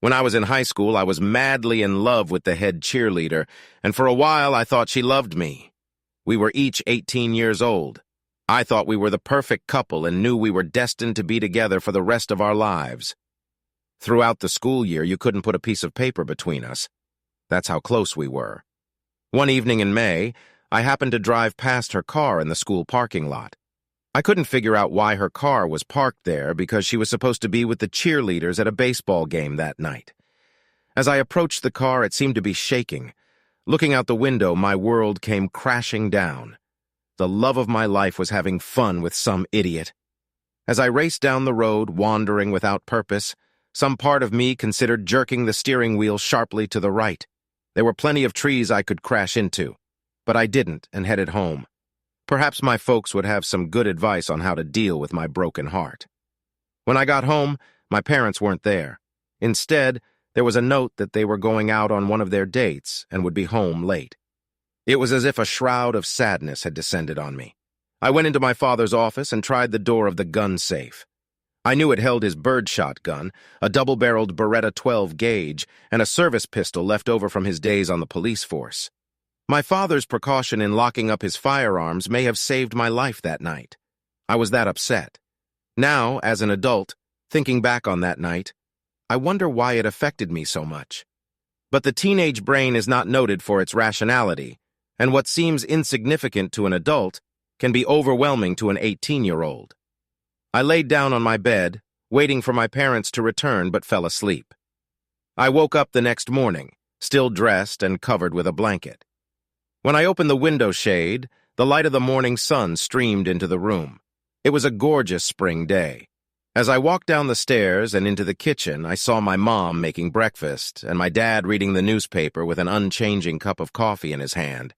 When I was in high school, I was madly in love with the head cheerleader, and for a while I thought she loved me. We were each 18 years old. I thought we were the perfect couple and knew we were destined to be together for the rest of our lives. Throughout the school year, you couldn't put a piece of paper between us. That's how close we were. One evening in May, I happened to drive past her car in the school parking lot. I couldn't figure out why her car was parked there because she was supposed to be with the cheerleaders at a baseball game that night. As I approached the car, it seemed to be shaking. Looking out the window, my world came crashing down. The love of my life was having fun with some idiot. As I raced down the road, wandering without purpose, some part of me considered jerking the steering wheel sharply to the right. There were plenty of trees I could crash into, but I didn't and headed home. Perhaps my folks would have some good advice on how to deal with my broken heart. When I got home, my parents weren't there. Instead, there was a note that they were going out on one of their dates and would be home late. It was as if a shroud of sadness had descended on me. I went into my father's office and tried the door of the gun safe. I knew it held his birdshot gun, a double-barreled Beretta 12 gauge, and a service pistol left over from his days on the police force. My father's precaution in locking up his firearms may have saved my life that night. I was that upset. Now, as an adult, thinking back on that night, I wonder why it affected me so much. But the teenage brain is not noted for its rationality, and what seems insignificant to an adult can be overwhelming to an 18-year-old. I laid down on my bed, waiting for my parents to return, but fell asleep. I woke up the next morning, still dressed and covered with a blanket. When I opened the window shade, the light of the morning sun streamed into the room. It was a gorgeous spring day. As I walked down the stairs and into the kitchen, I saw my mom making breakfast and my dad reading the newspaper with an unchanging cup of coffee in his hand.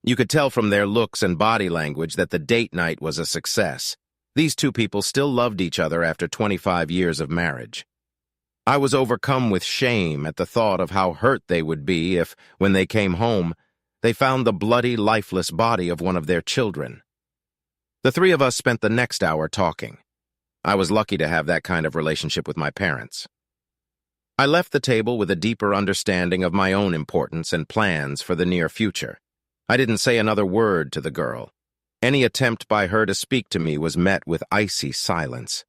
You could tell from their looks and body language that the date night was a success. These two people still loved each other after 25 years of marriage. I was overcome with shame at the thought of how hurt they would be if, when they came home, they found the bloody, lifeless body of one of their children. The three of us spent the next hour talking. I was lucky to have that kind of relationship with my parents. I left the table with a deeper understanding of my own importance and plans for the near future. I didn't say another word to the girl. Any attempt by her to speak to me was met with icy silence.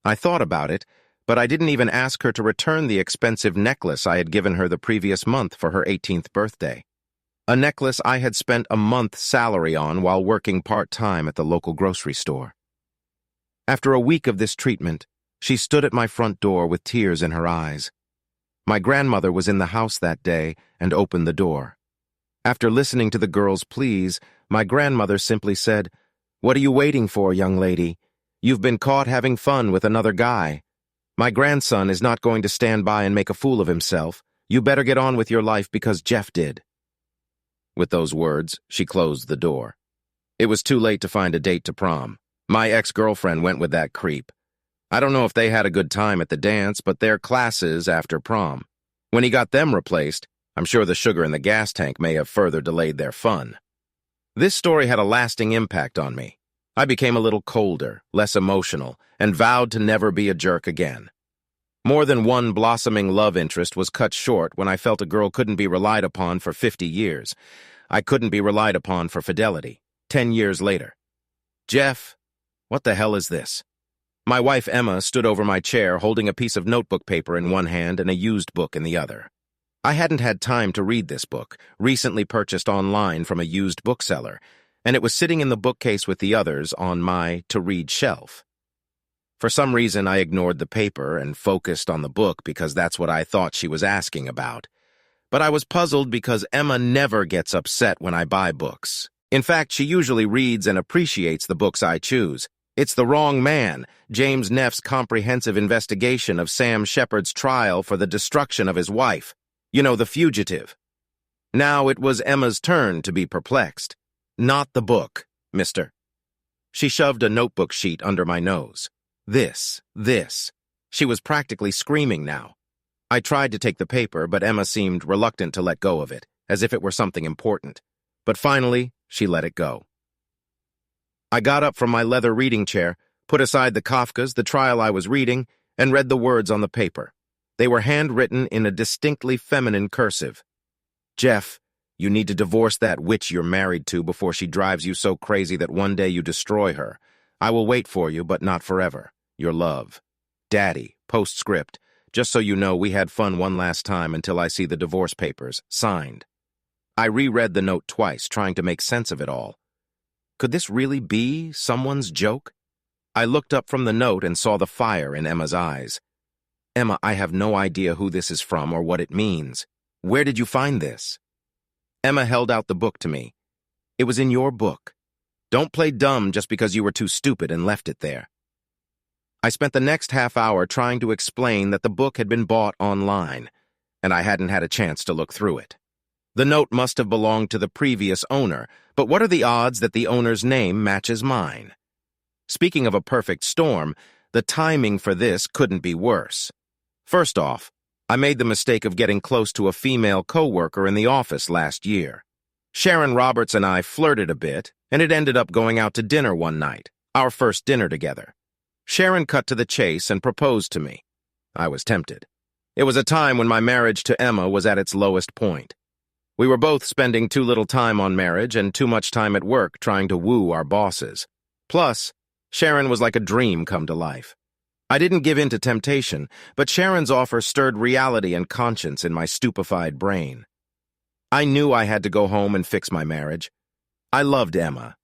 I thought about it, but I didn't even ask her to return the expensive necklace I had given her the previous month for her 18th birthday. A necklace I had spent a month's salary on while working part-time at the local grocery store. After a week of this treatment, she stood at my front door with tears in her eyes. My grandmother was in the house that day and opened the door. After listening to the girl's pleas, my grandmother simply said, "What are you waiting for, young lady? You've been caught having fun with another guy. My grandson is not going to stand by and make a fool of himself. You better get on with your life because Jeff did." With those words, she closed the door. It was too late to find a date to prom. My ex-girlfriend went with that creep. I don't know if they had a good time at the dance, but their classes after prom. When he got them replaced, I'm sure the sugar in the gas tank may have further delayed their fun. This story had a lasting impact on me. I became a little colder, less emotional, and vowed to never be a jerk again. More than one blossoming love interest was cut short when I felt a girl couldn't be relied upon for 50 years. I couldn't be relied upon for fidelity. 10 years later. Jeff, what the hell is this? My wife Emma stood over my chair holding a piece of notebook paper in one hand and a used book in the other. I hadn't had time to read this book, recently purchased online from a used bookseller, and it was sitting in the bookcase with the others on my to-read shelf. For some reason, I ignored the paper and focused on the book because that's what I thought she was asking about. But I was puzzled because Emma never gets upset when I buy books. In fact, she usually reads and appreciates the books I choose. It's The Wrong Man, James Neff's comprehensive investigation of Sam Shepard's trial for the destruction of his wife. You know, The Fugitive. Now it was Emma's turn to be perplexed. Not the book, mister. She shoved a notebook sheet under my nose. This. She was practically screaming now. I tried to take the paper, but Emma seemed reluctant to let go of it, as if it were something important. But finally, she let it go. I got up from my leather reading chair, put aside the Kafkas, the trial I was reading, and read the words on the paper. They were handwritten in a distinctly feminine cursive. Jeff, you need to divorce that witch you're married to before she drives you so crazy that one day you destroy her. I will wait for you, but not forever. Your love. Daddy, postscript. Just so you know, we had fun one last time until I see the divorce papers. Signed. I reread the note twice, trying to make sense of it all. Could this really be someone's joke? I looked up from the note and saw the fire in Emma's eyes. Emma, I have no idea who this is from or what it means. Where did you find this? Emma held out the book to me. It was in your book. Don't play dumb just because you were too stupid and left it there. I spent the next half hour trying to explain that the book had been bought online, and I hadn't had a chance to look through it. The note must have belonged to the previous owner, but what are the odds that the owner's name matches mine? Speaking of a perfect storm, the timing for this couldn't be worse. First off, I made the mistake of getting close to a female coworker in the office last year. Sharon Roberts and I flirted a bit, and it ended up going out to dinner one night, our first dinner together. Sharon cut to the chase and proposed to me. I was tempted. It was a time when my marriage to Emma was at its lowest point. We were both spending too little time on marriage and too much time at work trying to woo our bosses. Plus, Sharon was like a dream come to life. I didn't give in to temptation, but Sharon's offer stirred reality and conscience in my stupefied brain. I knew I had to go home and fix my marriage. I loved Emma.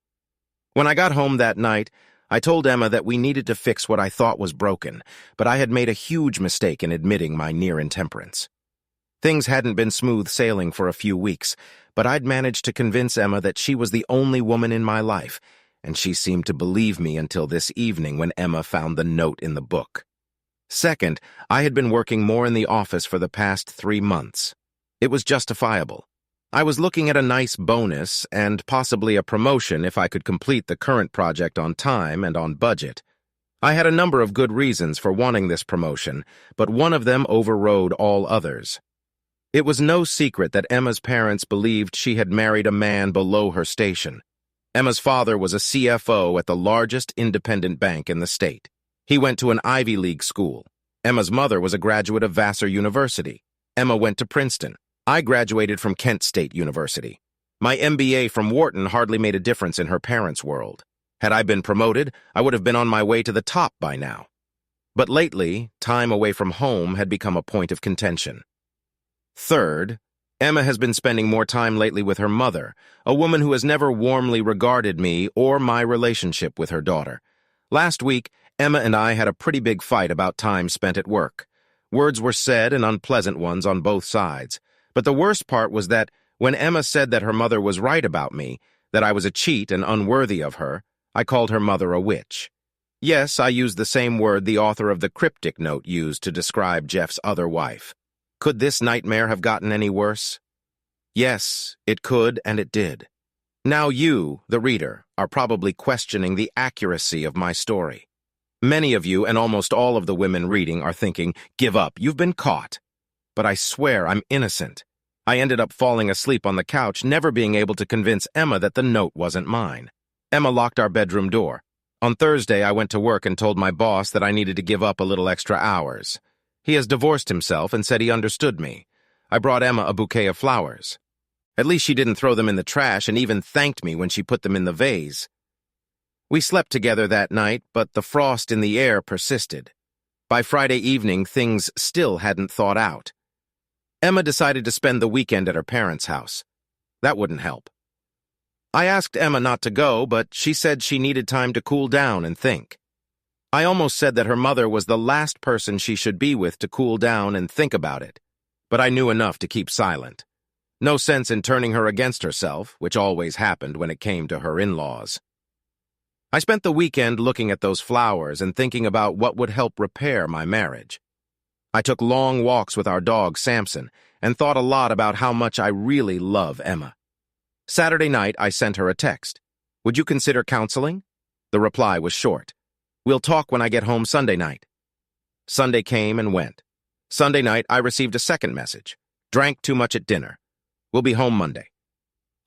When I got home that night, I told Emma that we needed to fix what I thought was broken, but I had made a huge mistake in admitting my near intemperance. Things hadn't been smooth sailing for a few weeks, but I'd managed to convince Emma that she was the only woman in my life, and she seemed to believe me until this evening when Emma found the note in the book. Second, I had been working more in the office for the past 3 months. It was justifiable. I was looking at a nice bonus and possibly a promotion if I could complete the current project on time and on budget. I had a number of good reasons for wanting this promotion, but one of them overrode all others. It was no secret that Emma's parents believed she had married a man below her station. Emma's father was a CFO at the largest independent bank in the state. He went to an Ivy League school. Emma's mother was a graduate of Vassar University. Emma went to Princeton. I graduated from Kent State University. My MBA from Wharton hardly made a difference in her parents' world. Had I been promoted, I would have been on my way to the top by now. But lately, time away from home had become a point of contention. Third, Emma has been spending more time lately with her mother, a woman who has never warmly regarded me or my relationship with her daughter. Last week, Emma and I had a pretty big fight about time spent at work. Words were said and unpleasant ones on both sides. But the worst part was that when Emma said that her mother was right about me, that I was a cheat and unworthy of her, I called her mother a witch. Yes, I used the same word the author of the cryptic note used to describe Jeff's other wife. Could this nightmare have gotten any worse? Yes, it could, and it did. Now you, the reader, are probably questioning the accuracy of my story. Many of you, and almost all of the women reading, are thinking, give up, you've been caught. But I swear I'm innocent. I ended up falling asleep on the couch, never being able to convince Emma that the note wasn't mine. Emma locked our bedroom door. On Thursday, I went to work and told my boss that I needed to give up a little extra hours. He has divorced himself and said he understood me. I brought Emma a bouquet of flowers. At least she didn't throw them in the trash and even thanked me when she put them in the vase. We slept together that night, but the frost in the air persisted. By Friday evening, things still hadn't thawed out. Emma decided to spend the weekend at her parents' house. That wouldn't help. I asked Emma not to go, but she said she needed time to cool down and think. I almost said that her mother was the last person she should be with to cool down and think about it, but I knew enough to keep silent. No sense in turning her against herself, which always happened when it came to her in-laws. I spent the weekend looking at those flowers and thinking about what would help repair my marriage. I took long walks with our dog, Samson, and thought a lot about how much I really love Emma. Saturday night, I sent her a text. Would you consider counseling? The reply was short. We'll talk when I get home Sunday night. Sunday came and went. Sunday night, I received a second message. Drank too much at dinner. We'll be home Monday.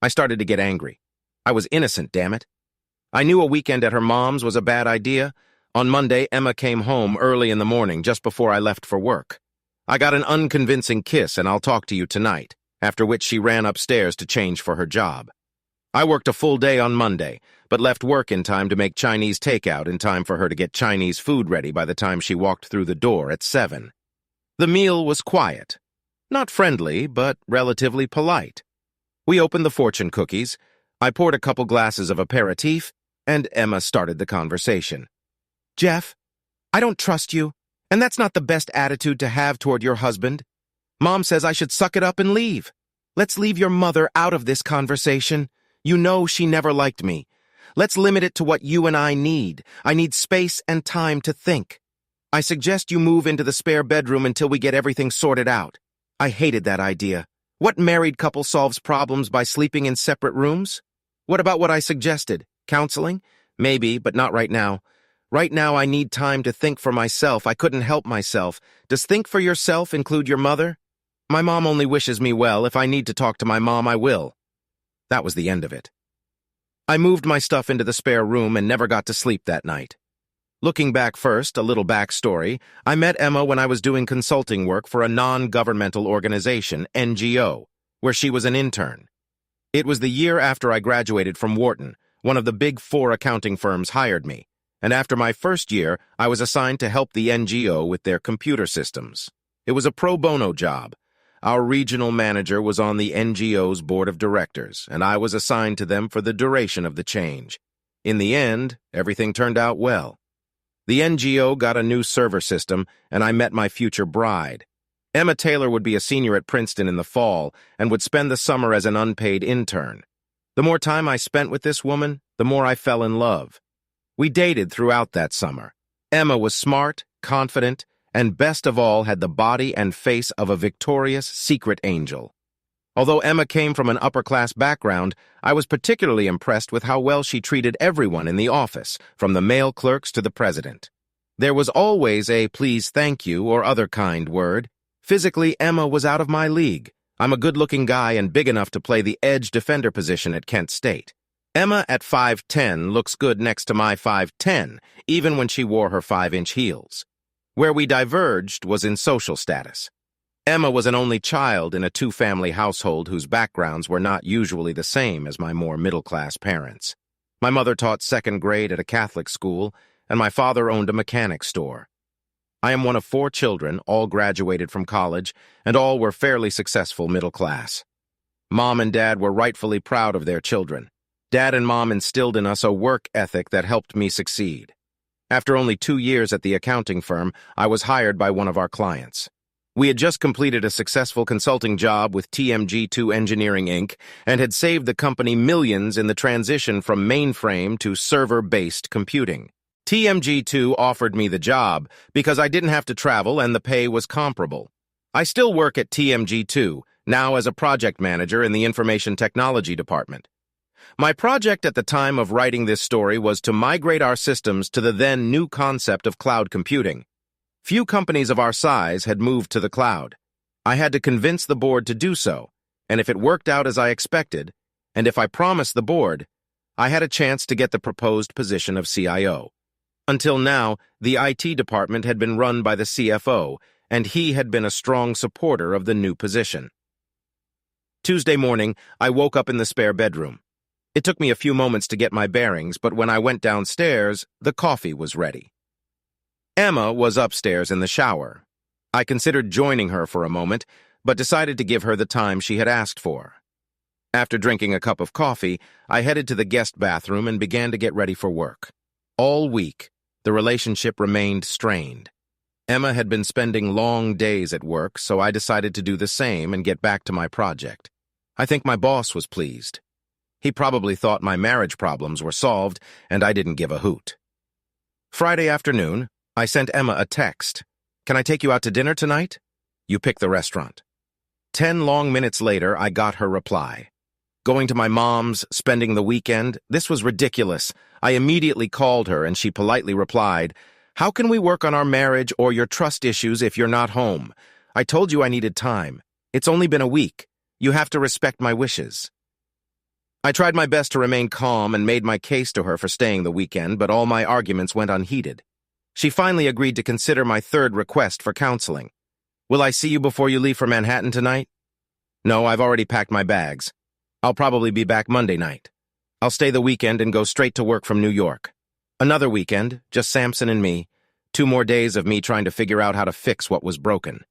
I started to get angry. I was innocent, damn it. I knew a weekend at her mom's was a bad idea. On Monday, Emma came home early in the morning, just before I left for work. I got an unconvincing kiss and I'll talk to you tonight, after which she ran upstairs to change for her job. I worked a full day on Monday, but left work in time to make Chinese takeout in time for her to get Chinese food ready by the time she walked through the door at 7. The meal was quiet. Not friendly, but relatively polite. We opened the fortune cookies, I poured a couple glasses of aperitif, and Emma started the conversation. "Jeff, I don't trust you, and that's not the best attitude to have toward your husband. Mom says I should suck it up and leave. Let's leave your mother out of this conversation. You know she never liked me. Let's limit it to what you and I need. I need space and time to think. I suggest you move into the spare bedroom until we get everything sorted out." I hated that idea. What married couple solves problems by sleeping in separate rooms? What about what I suggested? Counseling? Maybe, but not right now. Right now I need time to think for myself. I couldn't help myself. Does think for yourself include your mother? My mom only wishes me well. If I need to talk to my mom, I will. That was the end of it. I moved my stuff into the spare room and never got to sleep that night. Looking back first, a little backstory, I met Emma when I was doing consulting work for a non-governmental organization, NGO, where she was an intern. It was the year after I graduated from Wharton. One of the big 4 accounting firms hired me, and after my first year, I was assigned to help the NGO with their computer systems. It was a pro bono job. Our regional manager was on the NGO's board of directors, and I was assigned to them for the duration of the change. In the end, everything turned out well. The NGO got a new server system, and I met my future bride. Emma Taylor would be a senior at Princeton in the fall and would spend the summer as an unpaid intern. The more time I spent with this woman, the more I fell in love. We dated throughout that summer. Emma was smart, confident, and best of all had the body and face of a victorious secret angel. Although Emma came from an upper-class background, I was particularly impressed with how well she treated everyone in the office, from the mail clerks to the president. There was always a please, thank you, or other kind word. Physically, Emma was out of my league. I'm a good-looking guy and big enough to play the edge defender position at Kent State. Emma at 5'10" looks good next to my 5'10", even when she wore her 5-inch heels. Where we diverged was in social status. Emma was an only child in a 2-family household whose backgrounds were not usually the same as my more middle-class parents. My mother taught 2nd grade at a Catholic school, and my father owned a mechanic store. I am one of 4 children, all graduated from college, and all were fairly successful middle class. Mom and Dad were rightfully proud of their children. Dad and Mom instilled in us a work ethic that helped me succeed. After only 2 years at the accounting firm, I was hired by one of our clients. We had just completed a successful consulting job with TMG2 Engineering, Inc., and had saved the company millions in the transition from mainframe to server-based computing. TMG2 offered me the job because I didn't have to travel and the pay was comparable. I still work at TMG2, now as a project manager in the information technology department. My project at the time of writing this story was to migrate our systems to the then new concept of cloud computing. Few companies of our size had moved to the cloud. I had to convince the board to do so, and if it worked out as I expected, and if I promised the board, I had a chance to get the proposed position of CIO. Until now, the IT department had been run by the CFO, and he had been a strong supporter of the new position. Tuesday morning, I woke up in the spare bedroom. It took me a few moments to get my bearings, but when I went downstairs, the coffee was ready. Emma was upstairs in the shower. I considered joining her for a moment, but decided to give her the time she had asked for. After drinking a cup of coffee, I headed to the guest bathroom and began to get ready for work. All week, the relationship remained strained. Emma had been spending long days at work, so I decided to do the same and get back to my project. I think my boss was pleased. He probably thought my marriage problems were solved, and I didn't give a hoot. Friday afternoon, I sent Emma a text. "Can I take you out to dinner tonight? You pick the restaurant." 10 long minutes later, I got her reply. Going to my mom's, spending the weekend, this was ridiculous. I immediately called her, and she politely replied, "How can we work on our marriage or your trust issues if you're not home? I told you I needed time. It's only been a week. You have to respect my wishes." I tried my best to remain calm and made my case to her for staying the weekend, but all my arguments went unheeded. She finally agreed to consider my third request for counseling. Will I see you before you leave for Manhattan tonight? No, I've already packed my bags. I'll probably be back Monday night. I'll stay the weekend and go straight to work from New York. Another weekend, just Samson and me. 2 more days of me trying to figure out how to fix what was broken.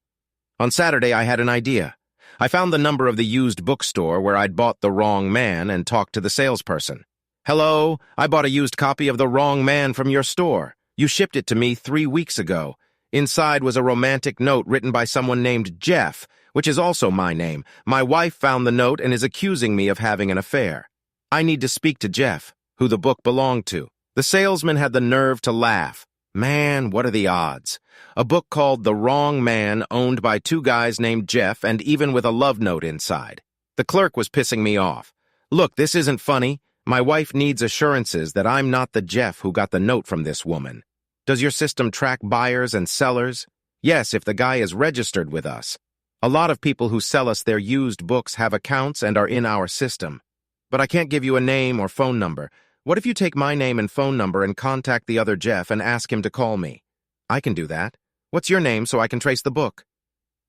On Saturday, I had an idea. I found the number of the used bookstore where I'd bought The Wrong Man and talked to the salesperson. Hello, I bought a used copy of The Wrong Man from your store. You shipped it to me 3 weeks ago. Inside was a romantic note written by someone named Jeff, which is also my name. My wife found the note and is accusing me of having an affair. I need to speak to Jeff, who the book belonged to. The salesman had the nerve to laugh. Man, what are the odds? A book called The Wrong Man, owned by 2 guys named Jeff, and even with a love note inside. The clerk was pissing me off. Look, this isn't funny. My wife needs assurances that I'm not the Jeff who got the note from this woman. Does your system track buyers and sellers? Yes, if the guy is registered with us. A lot of people who sell us their used books have accounts and are in our system. But I can't give you a name or phone number. What if you take my name and phone number and contact the other Jeff and ask him to call me? I can do that. What's your name so I can trace the book?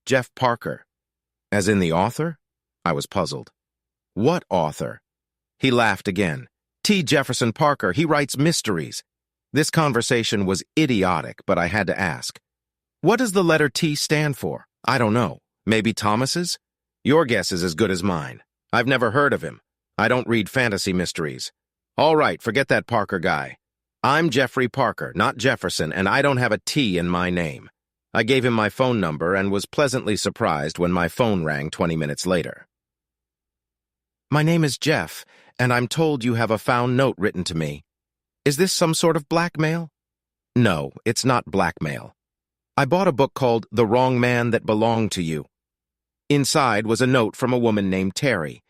Jeff Parker. As in the author? I was puzzled. What author? He laughed again. T. Jefferson Parker. He writes mysteries. This conversation was idiotic, but I had to ask. What does the letter T stand for? I don't know. Maybe Thomas's? Your guess is as good as mine. I've never heard of him. I don't read fantasy mysteries. All right, forget that Parker guy. I'm Jeffrey Parker, not Jefferson, and I don't have a T in my name. I gave him my phone number and was pleasantly surprised when my phone rang 20 minutes later. My name is Jeff, and I'm told you have a found note written to me. Is this some sort of blackmail? No, it's not blackmail. I bought a book called The Wrong Man That Belonged to You. Inside was a note from a woman named Terry.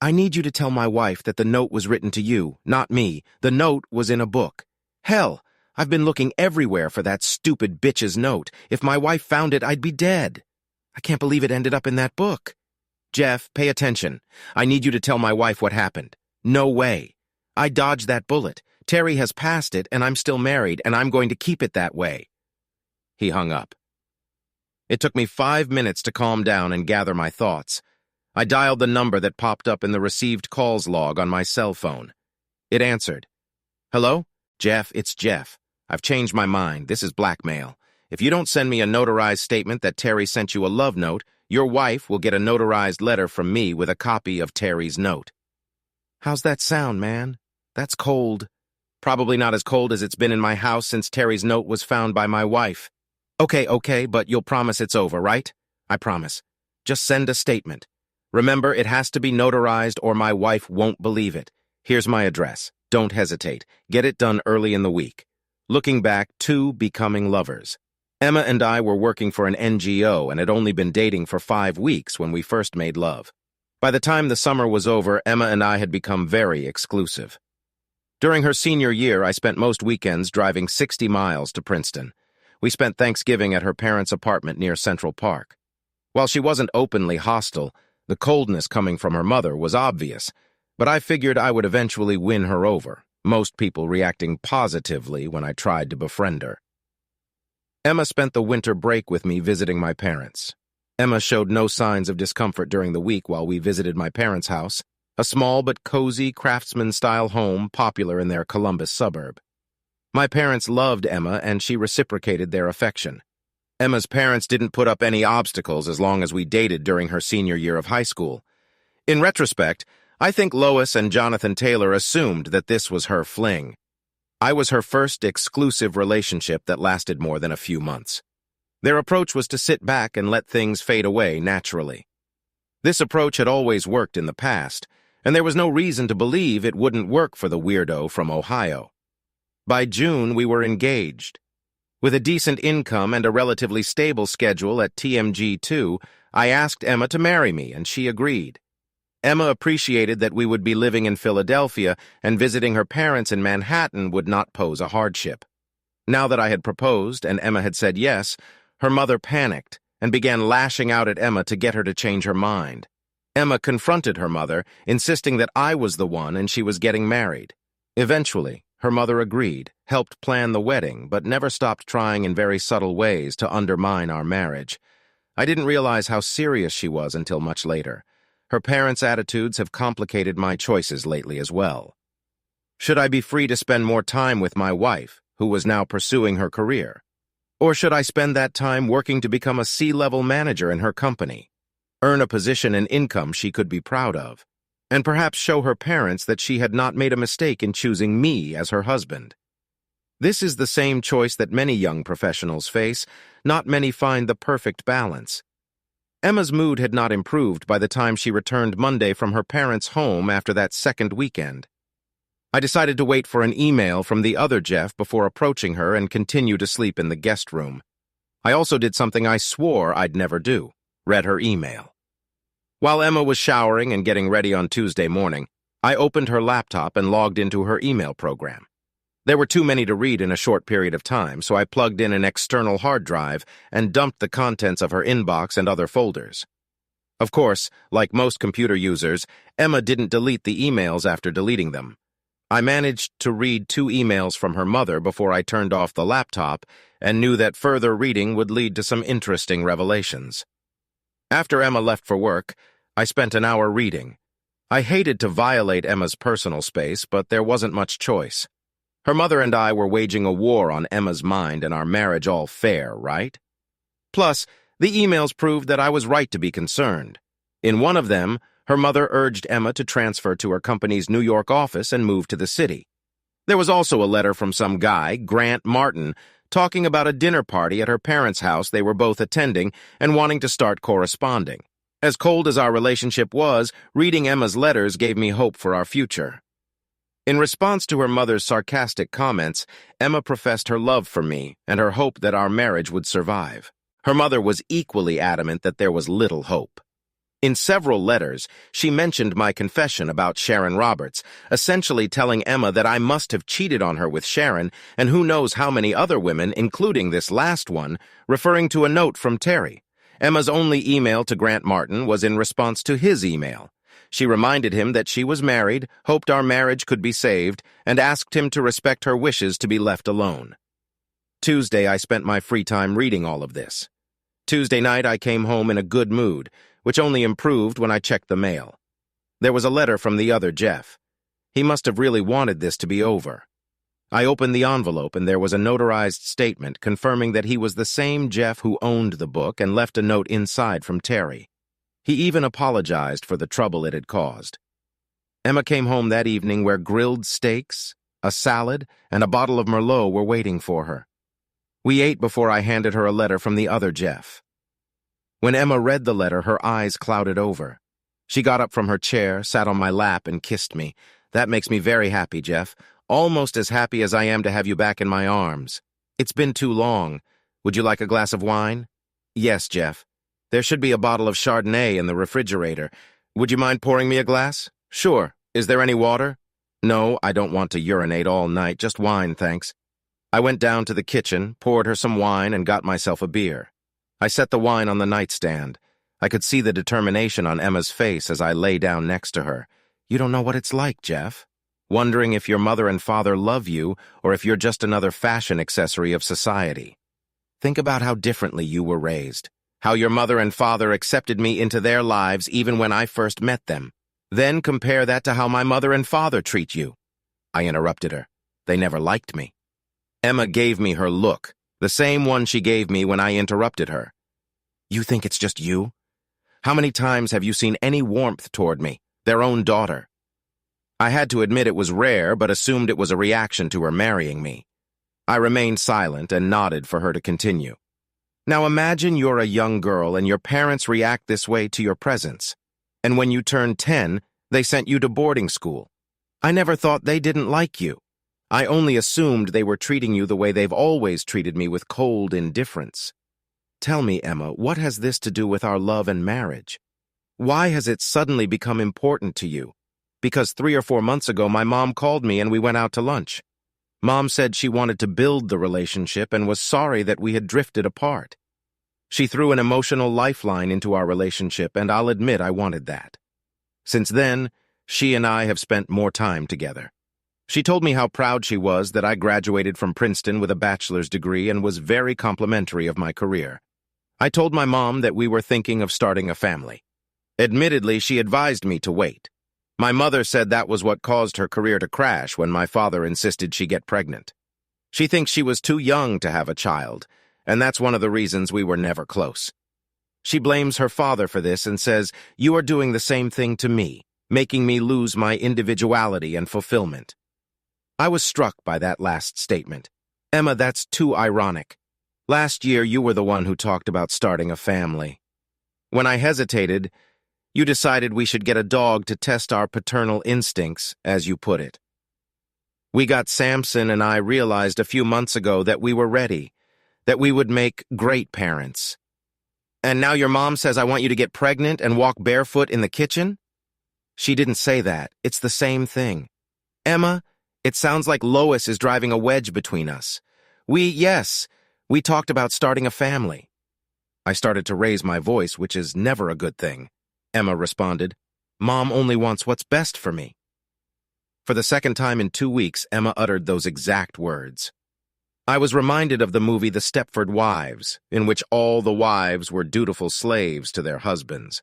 I need you to tell my wife that the note was written to you, not me. The note was in a book. Hell, I've been looking everywhere for that stupid bitch's note. If my wife found it, I'd be dead. I can't believe it ended up in that book. Jeff, pay attention. I need you to tell my wife what happened. No way. I dodged that bullet. Terry has passed it, and I'm still married, and I'm going to keep it that way. He hung up. It took me 5 minutes to calm down and gather my thoughts. I dialed the number that popped up in the received calls log on my cell phone. It answered. Hello? Jeff, it's Jeff. I've changed my mind. This is blackmail. If you don't send me a notarized statement that Terry sent you a love note, your wife will get a notarized letter from me with a copy of Terry's note. How's that sound, man? That's cold. Probably not as cold as it's been in my house since Terry's note was found by my wife. Okay, but you'll promise it's over, right? I promise. Just send a statement. Remember, it has to be notarized or my wife won't believe it. Here's my address. Don't hesitate. Get it done early in the week. Looking back, 2 becoming lovers. Emma and I were working for an NGO and had only been dating for 5 weeks when we first made love. By the time the summer was over, Emma and I had become very exclusive. During her senior year, I spent most weekends driving 60 miles to Princeton. We spent Thanksgiving at her parents' apartment near Central Park. While she wasn't openly hostile, the coldness coming from her mother was obvious, but I figured I would eventually win her over, most people reacting positively when I tried to befriend her. Emma spent the winter break with me visiting my parents. Emma showed no signs of discomfort during the week while we visited my parents' house, a small but cozy craftsman-style home popular in their Columbus suburb. My parents loved Emma, and she reciprocated their affection. Emma's parents didn't put up any obstacles as long as we dated during her senior year of high school. In retrospect, I think Lois and Jonathan Taylor assumed that this was her fling. I was her first exclusive relationship that lasted more than a few months. Their approach was to sit back and let things fade away naturally. This approach had always worked in the past, and there was no reason to believe it wouldn't work for the weirdo from Ohio. By June, we were engaged. With a decent income and a relatively stable schedule at TMG2, I asked Emma to marry me, and she agreed. Emma appreciated that we would be living in Philadelphia, and visiting her parents in Manhattan would not pose a hardship. Now that I had proposed and Emma had said yes, her mother panicked and began lashing out at Emma to get her to change her mind. Emma confronted her mother, insisting that I was the one and she was getting married. Eventually, her mother agreed, helped plan the wedding, but never stopped trying in very subtle ways to undermine our marriage. I didn't realize how serious she was until much later. Her parents' attitudes have complicated my choices lately as well. Should I be free to spend more time with my wife, who was now pursuing her career? Or should I spend that time working to become a C-level manager in her company, earn a position and income she could be proud of, and perhaps show her parents that she had not made a mistake in choosing me as her husband? This is the same choice that many young professionals face. Not many find the perfect balance. Emma's mood had not improved by the time she returned Monday from her parents' home after that second weekend. I decided to wait for an email from the other Jeff before approaching her and continue to sleep in the guest room. I also did something I swore I'd never do: read her email. While Emma was showering and getting ready on Tuesday morning, I opened her laptop and logged into her email program. There were too many to read in a short period of time, so I plugged in an external hard drive and dumped the contents of her inbox and other folders. Of course, like most computer users, Emma didn't delete the emails after deleting them. I managed to read 2 emails from her mother before I turned off the laptop and knew that further reading would lead to some interesting revelations. After Emma left for work, I spent an hour reading. I hated to violate Emma's personal space, but there wasn't much choice. Her mother and I were waging a war on Emma's mind and our marriage all fair, right? Plus, the emails proved that I was right to be concerned. In one of them, her mother urged Emma to transfer to her company's New York office and move to the city. There was also a letter from some guy, Grant Martin, talking about a dinner party at her parents' house they were both attending and wanting to start corresponding. As cold as our relationship was, reading Emma's letters gave me hope for our future. In response to her mother's sarcastic comments, Emma professed her love for me and her hope that our marriage would survive. Her mother was equally adamant that there was little hope. In several letters, she mentioned my confession about Sharon Roberts, essentially telling Emma that I must have cheated on her with Sharon and who knows how many other women, including this last one, referring to a note from Terry. Emma's only email to Grant Martin was in response to his email. She reminded him that she was married, hoped our marriage could be saved, and asked him to respect her wishes to be left alone. Tuesday, I spent my free time reading all of this. Tuesday night, I came home in a good mood, which only improved when I checked the mail. There was a letter from the other Jeff. He must have really wanted this to be over. I opened the envelope and there was a notarized statement confirming that he was the same Jeff who owned the book and left a note inside from Terry. He even apologized for the trouble it had caused. Emma came home that evening where grilled steaks, a salad, and a bottle of Merlot were waiting for her. We ate before I handed her a letter from the other Jeff. When Emma read the letter, her eyes clouded over. She got up from her chair, sat on my lap, and kissed me. "That makes me very happy, Jeff. Almost as happy as I am to have you back in my arms. It's been too long. Would you like a glass of wine?" "Yes, Jeff. There should be a bottle of Chardonnay in the refrigerator. Would you mind pouring me a glass?" "Sure. Is there any water?" "No, I don't want to urinate all night. Just wine, thanks." I went down to the kitchen, poured her some wine, and got myself a beer. I set the wine on the nightstand. I could see the determination on Emma's face as I lay down next to her. "You don't know what it's like, Jeff. Wondering if your mother and father love you or if you're just another fashion accessory of society. Think about how differently you were raised. How your mother and father accepted me into their lives even when I first met them. Then compare that to how my mother and father treat you." I interrupted her. "They never liked me." Emma gave me her look, the same one she gave me when I interrupted her. "You think it's just you? How many times have you seen any warmth toward me, their own daughter?" I had to admit it was rare, but assumed it was a reaction to her marrying me. I remained silent and nodded for her to continue. "Now imagine you're a young girl and your parents react this way to your presence. And when you turned 10, they sent you to boarding school. I never thought they didn't like you. I only assumed they were treating you the way they've always treated me, with cold indifference. Tell me, Emma, what has this to do with our love and marriage? Why has it suddenly become important to you? Because 3 or 4 months ago my mom called me and we went out to lunch. Mom said she wanted to build the relationship and was sorry that we had drifted apart. She threw an emotional lifeline into our relationship, and I'll admit I wanted that. Since then, she and I have spent more time together. She told me how proud she was that I graduated from Princeton with a bachelor's degree and was very complimentary of my career. I told my mom that we were thinking of starting a family. Admittedly, she advised me to wait. My mother said that was what caused her career to crash when my father insisted she get pregnant. She thinks she was too young to have a child, and that's one of the reasons we were never close. She blames her father for this and says, "You are doing the same thing to me, making me lose my individuality and fulfillment." I was struck by that last statement. Emma, that's too ironic. Last year, you were the one who talked about starting a family. When I hesitated, you decided we should get a dog to test our paternal instincts, as you put it. We got Samson, and I realized a few months ago that we were ready, that we would make great parents. And now your mom says I want you to get pregnant and walk barefoot in the kitchen? She didn't say that. It's the same thing. Emma, it sounds like Lois is driving a wedge between us. Yes, we talked about starting a family. I started to raise my voice, which is never a good thing. Emma responded, "Mom only wants what's best for me." For the second time in 2 weeks, Emma uttered those exact words. I was reminded of the movie The Stepford Wives, in which all the wives were dutiful slaves to their husbands.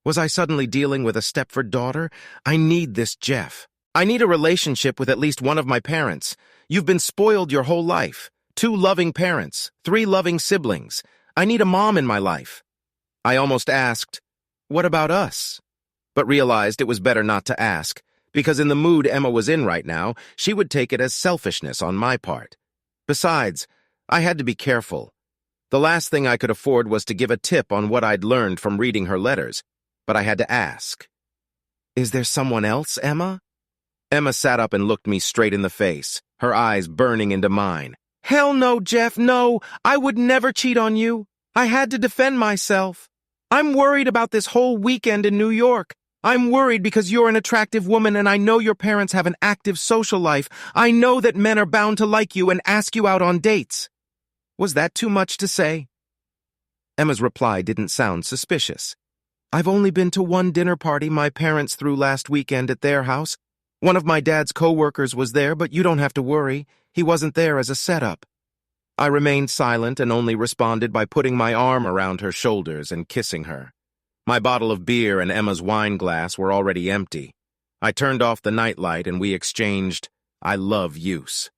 Was I suddenly dealing with a Stepford daughter? I need this Jeff. I need a relationship with at least one of my parents. You've been spoiled your whole life. 2 loving parents, 3 loving siblings. I need a mom in my life. I almost asked, "What about us?" but realized it was better not to ask, because in the mood Emma was in right now, she would take it as selfishness on my part. Besides, I had to be careful. The last thing I could afford was to give a tip on what I'd learned from reading her letters, but I had to ask. "Is there someone else, Emma?" Emma sat up and looked me straight in the face, her eyes burning into mine. "Hell no, Jeff, no! I would never cheat on you. I had to defend myself. I'm worried about this whole weekend in New York. I'm worried because you're an attractive woman and I know your parents have an active social life. I know that men are bound to like you and ask you out on dates." Was that too much to say? Emma's reply didn't sound suspicious. "I've only been to one dinner party my parents threw last weekend at their house. One of my dad's co-workers was there, but you don't have to worry. He wasn't there as a setup." I remained silent and only responded by putting my arm around her shoulders and kissing her. My bottle of beer and Emma's wine glass were already empty. I turned off the nightlight and we exchanged "I love yous."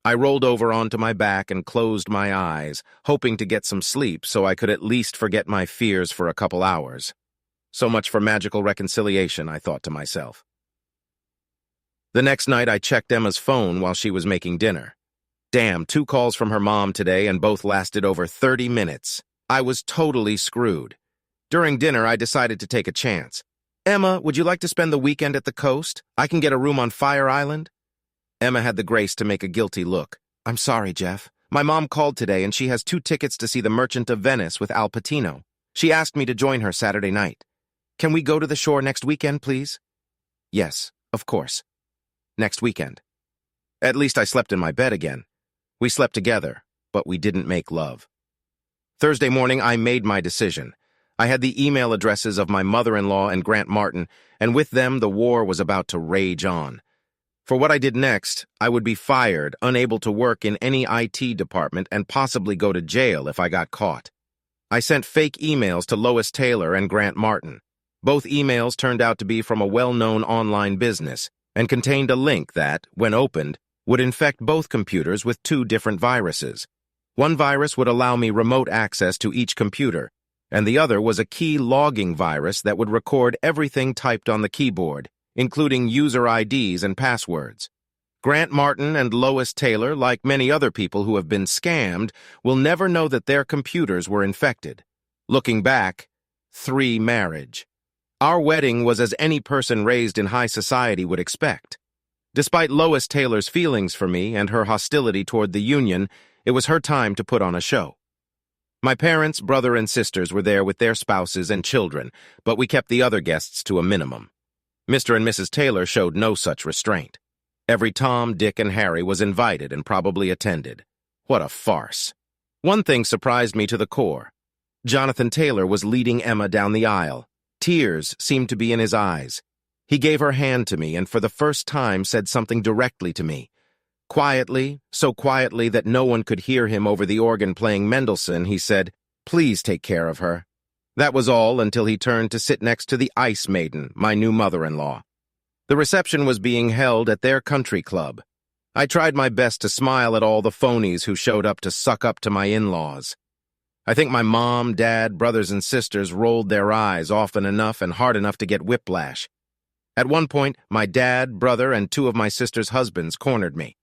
I rolled over onto my back and closed my eyes, hoping to get some sleep so I could at least forget my fears for a couple hours. So much for magical reconciliation, I thought to myself. The next night I checked Emma's phone while she was making dinner. Damn, 2 calls from her mom today and both lasted over 30 minutes. I was totally screwed. During dinner, I decided to take a chance. "Emma, would you like to spend the weekend at the coast? I can get a room on Fire Island." Emma had the grace to make a guilty look. "I'm sorry, Jeff. My mom called today and she has 2 tickets to see The Merchant of Venice with Al Pacino. She asked me to join her Saturday night. Can we go to the shore next weekend, please?" "Yes, of course. Next weekend." At least I slept in my bed again. We slept together, but we didn't make love. Thursday morning, I made my decision. I had the email addresses of my mother-in-law and Grant Martin, and with them, the war was about to rage on. For what I did next, I would be fired, unable to work in any IT department, and possibly go to jail if I got caught. I sent fake emails to Lois Taylor and Grant Martin. Both emails turned out to be from a well-known online business, and contained a link that, when opened, would infect both computers with 2 different viruses. One virus would allow me remote access to each computer, and the other was a key logging virus that would record everything typed on the keyboard, including user IDs and passwords. Grant Martin and Lois Taylor, like many other people who have been scammed, will never know that their computers were infected. Looking back, 3 marriage. Our wedding was as any person raised in high society would expect. Despite Lois Taylor's feelings for me and her hostility toward the union, it was her time to put on a show. My parents, brother, and sisters were there with their spouses and children, but we kept the other guests to a minimum. Mr. and Mrs. Taylor showed no such restraint. Every Tom, Dick, and Harry was invited and probably attended. What a farce. One thing surprised me to the core. Jonathan Taylor was leading Emma down the aisle. Tears seemed to be in his eyes. He gave her hand to me and for the first time said something directly to me. Quietly, so quietly that no one could hear him over the organ playing Mendelssohn, he said, Please take care of her. That was all until he turned to sit next to the Ice Maiden, my new mother-in-law. The reception was being held at their country club. I tried my best to smile at all the phonies who showed up to suck up to my in-laws. I think my mom, dad, brothers, and sisters rolled their eyes often enough and hard enough to get whiplash. At one point, my dad, brother, and two of my sister's husbands cornered me.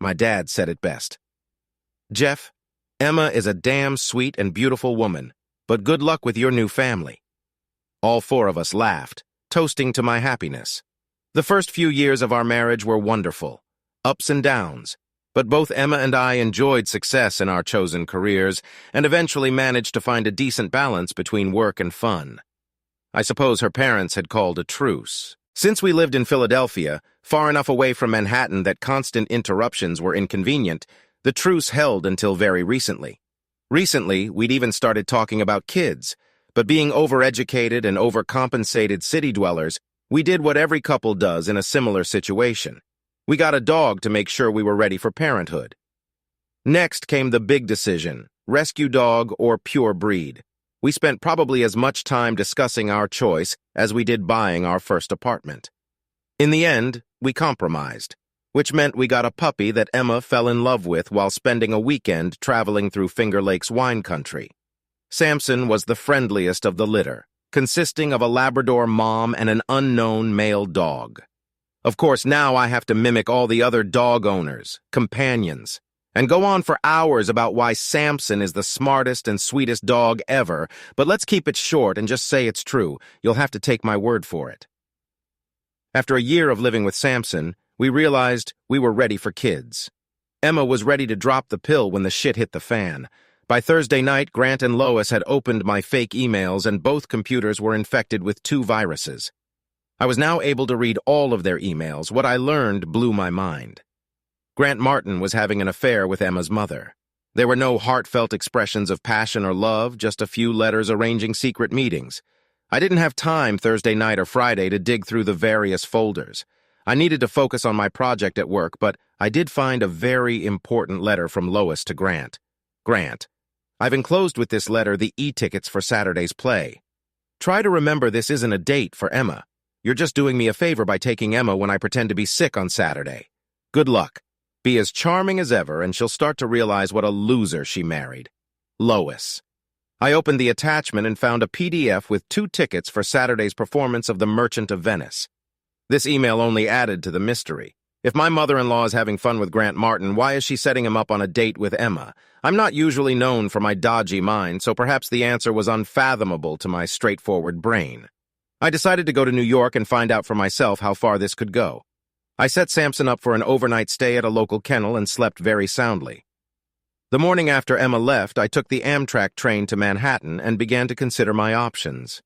My dad said it best. "Jeff, Emma is a damn sweet and beautiful woman, but good luck with your new family." All four of us laughed, toasting to my happiness. The first few years of our marriage were wonderful, ups and downs, but both Emma and I enjoyed success in our chosen careers and eventually managed to find a decent balance between work and fun. I suppose her parents had called a truce. Since we lived in Philadelphia, far enough away from Manhattan that constant interruptions were inconvenient, the truce held until very recently. Recently, we'd even started talking about kids, but being overeducated and overcompensated city dwellers, we did what every couple does in a similar situation. We got a dog to make sure we were ready for parenthood. Next came the big decision, rescue dog or pure breed. We spent probably as much time discussing our choice as we did buying our first apartment. In the end, we compromised, which meant we got a puppy that Emma fell in love with while spending a weekend traveling through Finger Lakes wine country. Samson was the friendliest of the litter, consisting of a Labrador mom and an unknown male dog. Of course, now I have to mimic all the other dog owners, companions, and go on for hours about why Samson is the smartest and sweetest dog ever, but let's keep it short and just say it's true. You'll have to take my word for it. After a year of living with Samson, we realized we were ready for kids. Emma was ready to drop the pill when the shit hit the fan. By Thursday night, Grant and Lois had opened my fake emails and both computers were infected with 2 viruses. I was now able to read all of their emails. What I learned blew my mind. Grant Martin was having an affair with Emma's mother. There were no heartfelt expressions of passion or love, just a few letters arranging secret meetings. I didn't have time Thursday night or Friday to dig through the various folders. I needed to focus on my project at work, but I did find a very important letter from Lois to Grant. Grant, I've enclosed with this letter the e-tickets for Saturday's play. Try to remember this isn't a date for Emma. You're just doing me a favor by taking Emma when I pretend to be sick on Saturday. Good luck. Be as charming as ever, and she'll start to realize what a loser she married. Lois. I opened the attachment and found a PDF with 2 tickets for Saturday's performance of The Merchant of Venice. This email only added to the mystery. If my mother-in-law is having fun with Grant Martin, why is she setting him up on a date with Emma? I'm not usually known for my dodgy mind, so perhaps the answer was unfathomable to my straightforward brain. I decided to go to New York and find out for myself how far this could go. I set Samson up for an overnight stay at a local kennel and slept very soundly. The morning after Emma left, I took the Amtrak train to Manhattan and began to consider my options.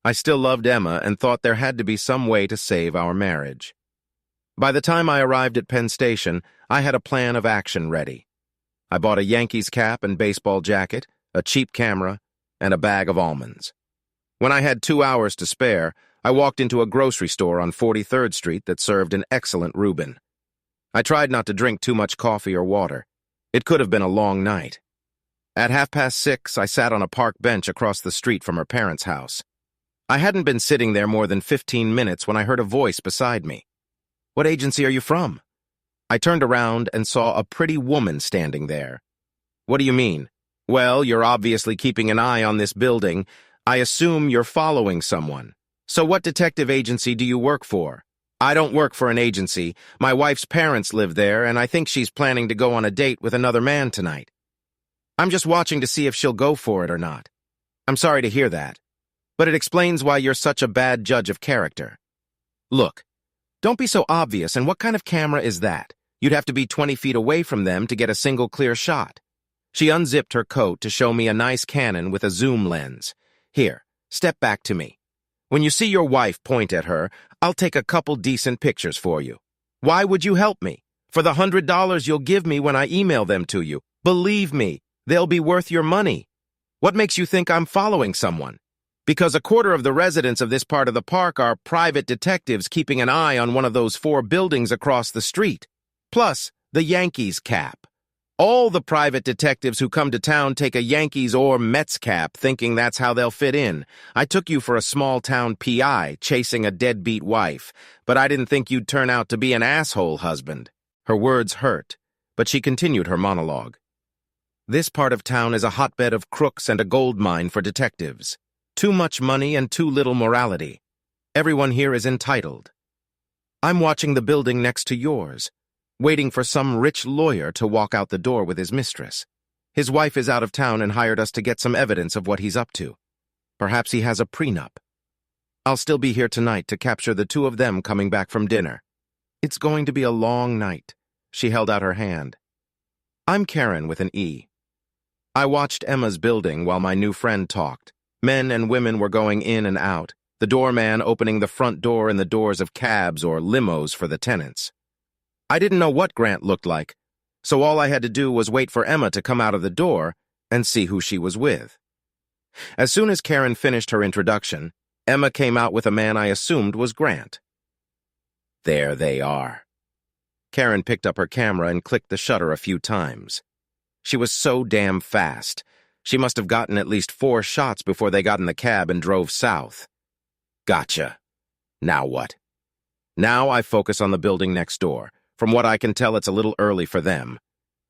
I still loved Emma and thought there had to be some way to save our marriage. By the time I arrived at Penn Station, I had a plan of action ready. I bought a Yankees cap and baseball jacket, a cheap camera, and a bag of almonds. When I had 2 hours to spare, I walked into a grocery store on 43rd Street that served an excellent Reuben. I tried not to drink too much coffee or water. It could have been a long night. At 6:30, I sat on a park bench across the street from her parents' house. I hadn't been sitting there more than 15 minutes when I heard a voice beside me. "What agency are you from?" I turned around and saw a pretty woman standing there. "What do you mean?" "Well, you're obviously keeping an eye on this building. I assume you're following someone. So what detective agency do you work for?" "I don't work for an agency. My wife's parents live there, and I think she's planning to go on a date with another man tonight. I'm just watching to see if she'll go for it or not." "I'm sorry to hear that, but it explains why you're such a bad judge of character." "Look, don't be so obvious, and what kind of camera is that? You'd have to be 20 feet away from them to get a single clear shot." She unzipped her coat to show me a nice Canon with a zoom lens. "Here, step back to me. When you see your wife point at her, I'll take a couple decent pictures for you. Why would you help me? For the $100 you'll give me when I email them to you. Believe me, they'll be worth your money. What makes you think I'm following someone? Because a quarter of the residents of this part of the park are private detectives keeping an eye on one of those 4 buildings across the street. Plus, the Yankees cap. All the private detectives who come to town take a Yankees or Mets cap, thinking that's how they'll fit in. I took you for a small-town PI chasing a deadbeat wife, but I didn't think you'd turn out to be an asshole husband." Her words hurt, but she continued her monologue. "This part of town is a hotbed of crooks and a gold mine for detectives. Too much money and too little morality. Everyone here is entitled. I'm watching the building next to yours, waiting for some rich lawyer to walk out the door with his mistress. His wife is out of town and hired us to get some evidence of what he's up to. Perhaps he has a prenup. I'll still be here tonight to capture the two of them coming back from dinner. It's going to be a long night." She held out her hand. "I'm Karen with an E. I watched Emma's building while my new friend talked. Men and women were going in and out, the doorman opening the front door and the doors of cabs or limos for the tenants. I didn't know what Grant looked like, so all I had to do was wait for Emma to come out of the door and see who she was with. As soon as Karen finished her introduction, Emma came out with a man I assumed was Grant. There they are." Karen picked up her camera and clicked the shutter a few times. She was so damn fast. She must have gotten at least 4 shots before they got in the cab and drove south. "Gotcha. Now what?" "Now I focus on the building next door. From what I can tell, it's a little early for them.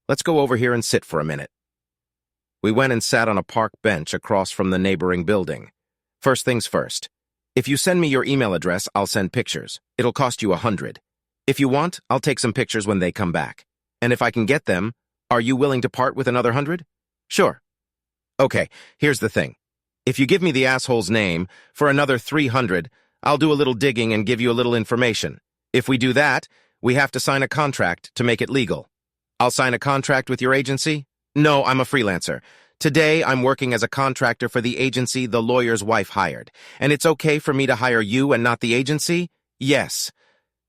Let's go over here and sit for a minute." We went and sat on a park bench across from the neighboring building. "First things first. If you send me your email address, I'll send pictures. It'll cost you $100. If you want, I'll take some pictures when they come back. And if I can get them, are you willing to part with another $100? "Sure." "Okay, here's the thing. If you give me the asshole's name, for another $300, I'll do a little digging and give you a little information. If we do that, we have to sign a contract to make it legal." "I'll sign a contract with your agency?" "No, I'm a freelancer. Today, I'm working as a contractor for the agency the lawyer's wife hired. And it's okay for me to hire you and not the agency?" "Yes.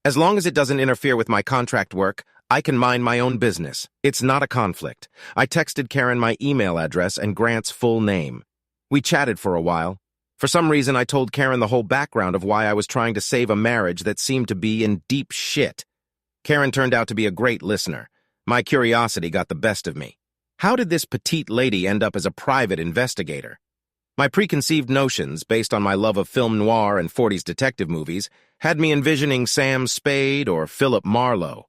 As long as it doesn't interfere with my contract work, I can mind my own business. It's not a conflict." I texted Karen my email address and Grant's full name. We chatted for a while. For some reason, I told Karen the whole background of why I was trying to save a marriage that seemed to be in deep shit. Karen turned out to be a great listener. My curiosity got the best of me. How did this petite lady end up as a private investigator? My preconceived notions, based on my love of film noir and 40s detective movies, had me envisioning Sam Spade or Philip Marlowe.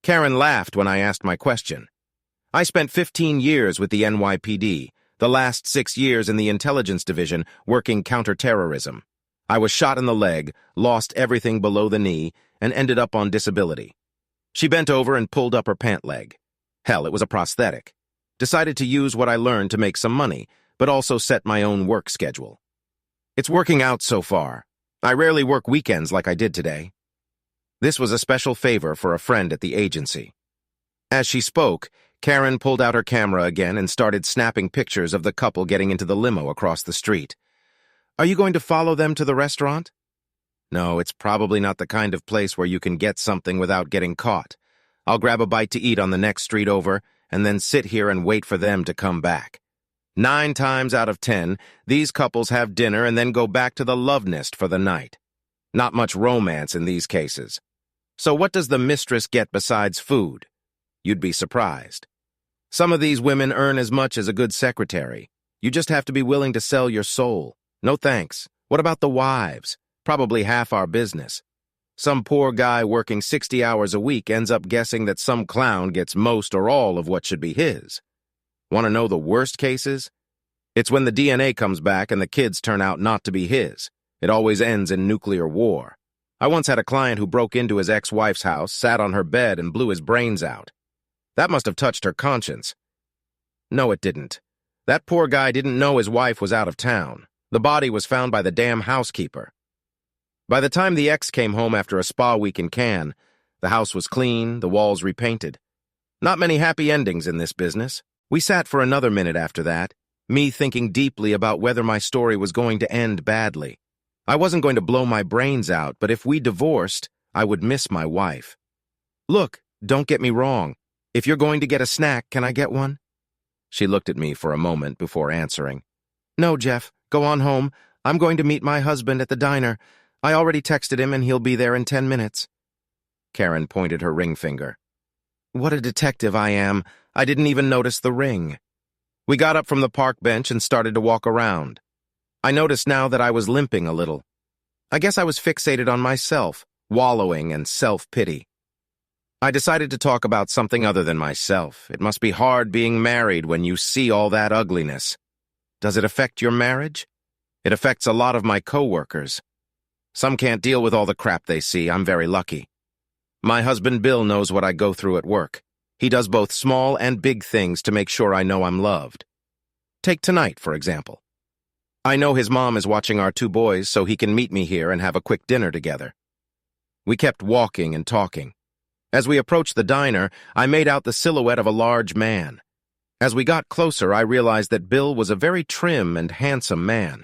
Karen laughed when I asked my question. "I spent 15 years with the NYPD, the last 6 years in the intelligence division working counterterrorism. I was shot in the leg, lost everything below the knee, and ended up on disability." She bent over and pulled up her pant leg. Hell, it was a prosthetic. Decided to use what I learned to make some money, but also set my own work schedule. It's working out so far. I rarely work weekends like I did today. This was a special favor for a friend at the agency. As she spoke, Karen pulled out her camera again and started snapping pictures of the couple getting into the limo across the street. "Are you going to follow them to the restaurant?" "No, it's probably not the kind of place where you can get something without getting caught. I'll grab a bite to eat on the next street over, and then sit here and wait for them to come back. 9 times out of 10, these couples have dinner and then go back to the love nest for the night. Not much romance in these cases. So what does the mistress get besides food? You'd be surprised. Some of these women earn as much as a good secretary. You just have to be willing to sell your soul. No thanks. What about the wives? Probably half our business. Some poor guy working 60 hours a week ends up guessing that some clown gets most or all of what should be his. Want to know the worst cases? It's when the DNA comes back and the kids turn out not to be his. It always ends in nuclear war. I once had a client who broke into his ex-wife's house, sat on her bed, and blew his brains out. That must have touched her conscience. No, it didn't. That poor guy didn't know his wife was out of town. The body was found by the damn housekeeper. By the time the ex came home after a spa week in Cannes, the house was clean, the walls repainted. Not many happy endings in this business. We sat for another minute after that, me thinking deeply about whether my story was going to end badly. I wasn't going to blow my brains out, but if we divorced, I would miss my wife. "Look, don't get me wrong. If you're going to get a snack, can I get one?" She looked at me for a moment before answering. "No, Jeff, go on home. I'm going to meet my husband at the diner. I already texted him and he'll be there in 10 minutes. Karen pointed her ring finger. "What a detective I am. I didn't even notice the ring. We got up from the park bench and started to walk around. I noticed now that I was limping a little. I guess I was fixated on myself, wallowing in self-pity. I decided to talk about something other than myself. It must be hard being married when you see all that ugliness. Does it affect your marriage? It affects a lot of my coworkers. Some can't deal with all the crap they see. I'm very lucky. My husband Bill knows what I go through at work. He does both small and big things to make sure I know I'm loved. Take tonight, for example. I know his mom is watching our 2 boys, so he can meet me here and have a quick dinner together. We kept walking and talking. As we approached the diner, I made out the silhouette of a large man. As we got closer, I realized that Bill was a very trim and handsome man.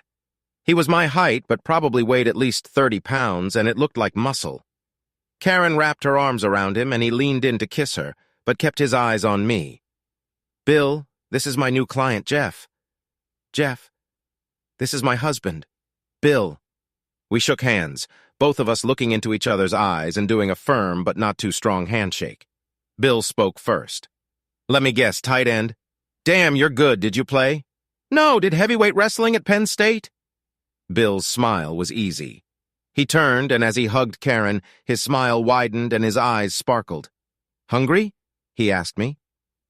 He was my height, but probably weighed at least 30 pounds, and it looked like muscle. Karen wrapped her arms around him, and he leaned in to kiss her, but kept his eyes on me. "Bill, this is my new client, Jeff." "Jeff, this is my husband, Bill." We shook hands, both of us looking into each other's eyes and doing a firm but not too strong handshake. Bill spoke first. "Let me guess, tight end? Damn, you're good. Did you play?" "No, did heavyweight wrestling at Penn State." Bill's smile was easy. He turned, and as he hugged Karen, his smile widened and his eyes sparkled. "Hungry?" he asked me.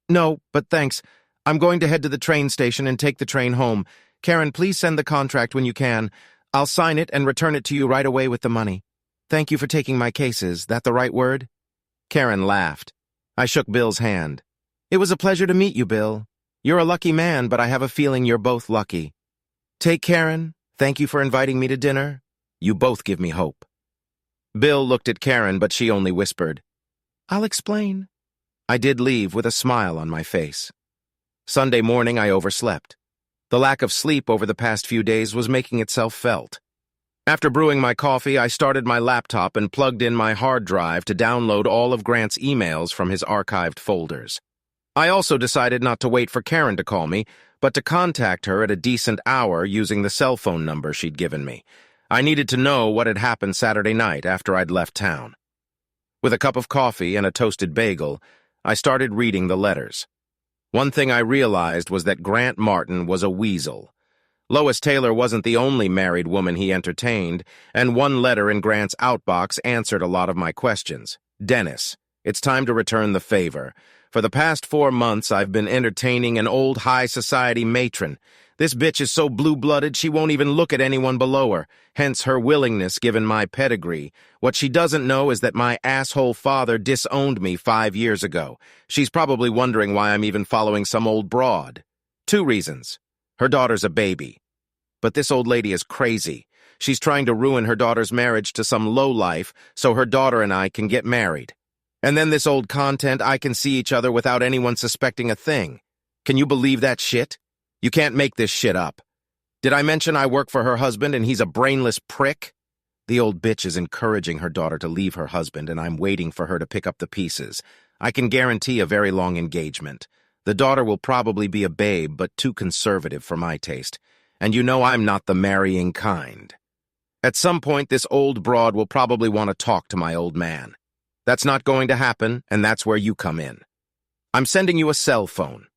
"No, but thanks. I'm going to head to the train station and take the train home. Karen, please send the contract when you can. I'll sign it and return it to you right away with the money. Thank you for taking my cases. That the right word?" Karen laughed. I shook Bill's hand. "It was a pleasure to meet you, Bill. You're a lucky man, but I have a feeling you're both lucky. Take Karen. Thank you for inviting me to dinner. You both give me hope." Bill looked at Karen, but she only whispered, "I'll explain." I did leave with a smile on my face. Sunday morning, I overslept. The lack of sleep over the past few days was making itself felt. After brewing my coffee, I started my laptop and plugged in my hard drive to download all of Grant's emails from his archived folders. I also decided not to wait for Karen to call me, but to contact her at a decent hour using the cell phone number she'd given me. I needed to know what had happened Saturday night after I'd left town. With a cup of coffee and a toasted bagel, I started reading the letters. One thing I realized was that Grant Martin was a weasel. Lois Taylor wasn't the only married woman he entertained, and one letter in Grant's outbox answered a lot of my questions. "Dennis, it's time to return the favor. For the past 4 months, I've been entertaining an old high society matron. This bitch is so blue-blooded she won't even look at anyone below her, hence her willingness given my pedigree. What she doesn't know is that my asshole father disowned me 5 years ago. She's probably wondering why I'm even following some old broad. 2 reasons. Her daughter's a baby. But this old lady is crazy. She's trying to ruin her daughter's marriage to some lowlife so her daughter and I can get married. And then this old content, I can see each other without anyone suspecting a thing. Can you believe that shit? You can't make this shit up. Did I mention I work for her husband and he's a brainless prick? The old bitch is encouraging her daughter to leave her husband, and I'm waiting for her to pick up the pieces. I can guarantee a very long engagement. The daughter will probably be a babe, but too conservative for my taste. And you know I'm not the marrying kind. At some point, this old broad will probably want to talk to my old man. That's not going to happen, and that's where you come in. I'm sending you a cell phone.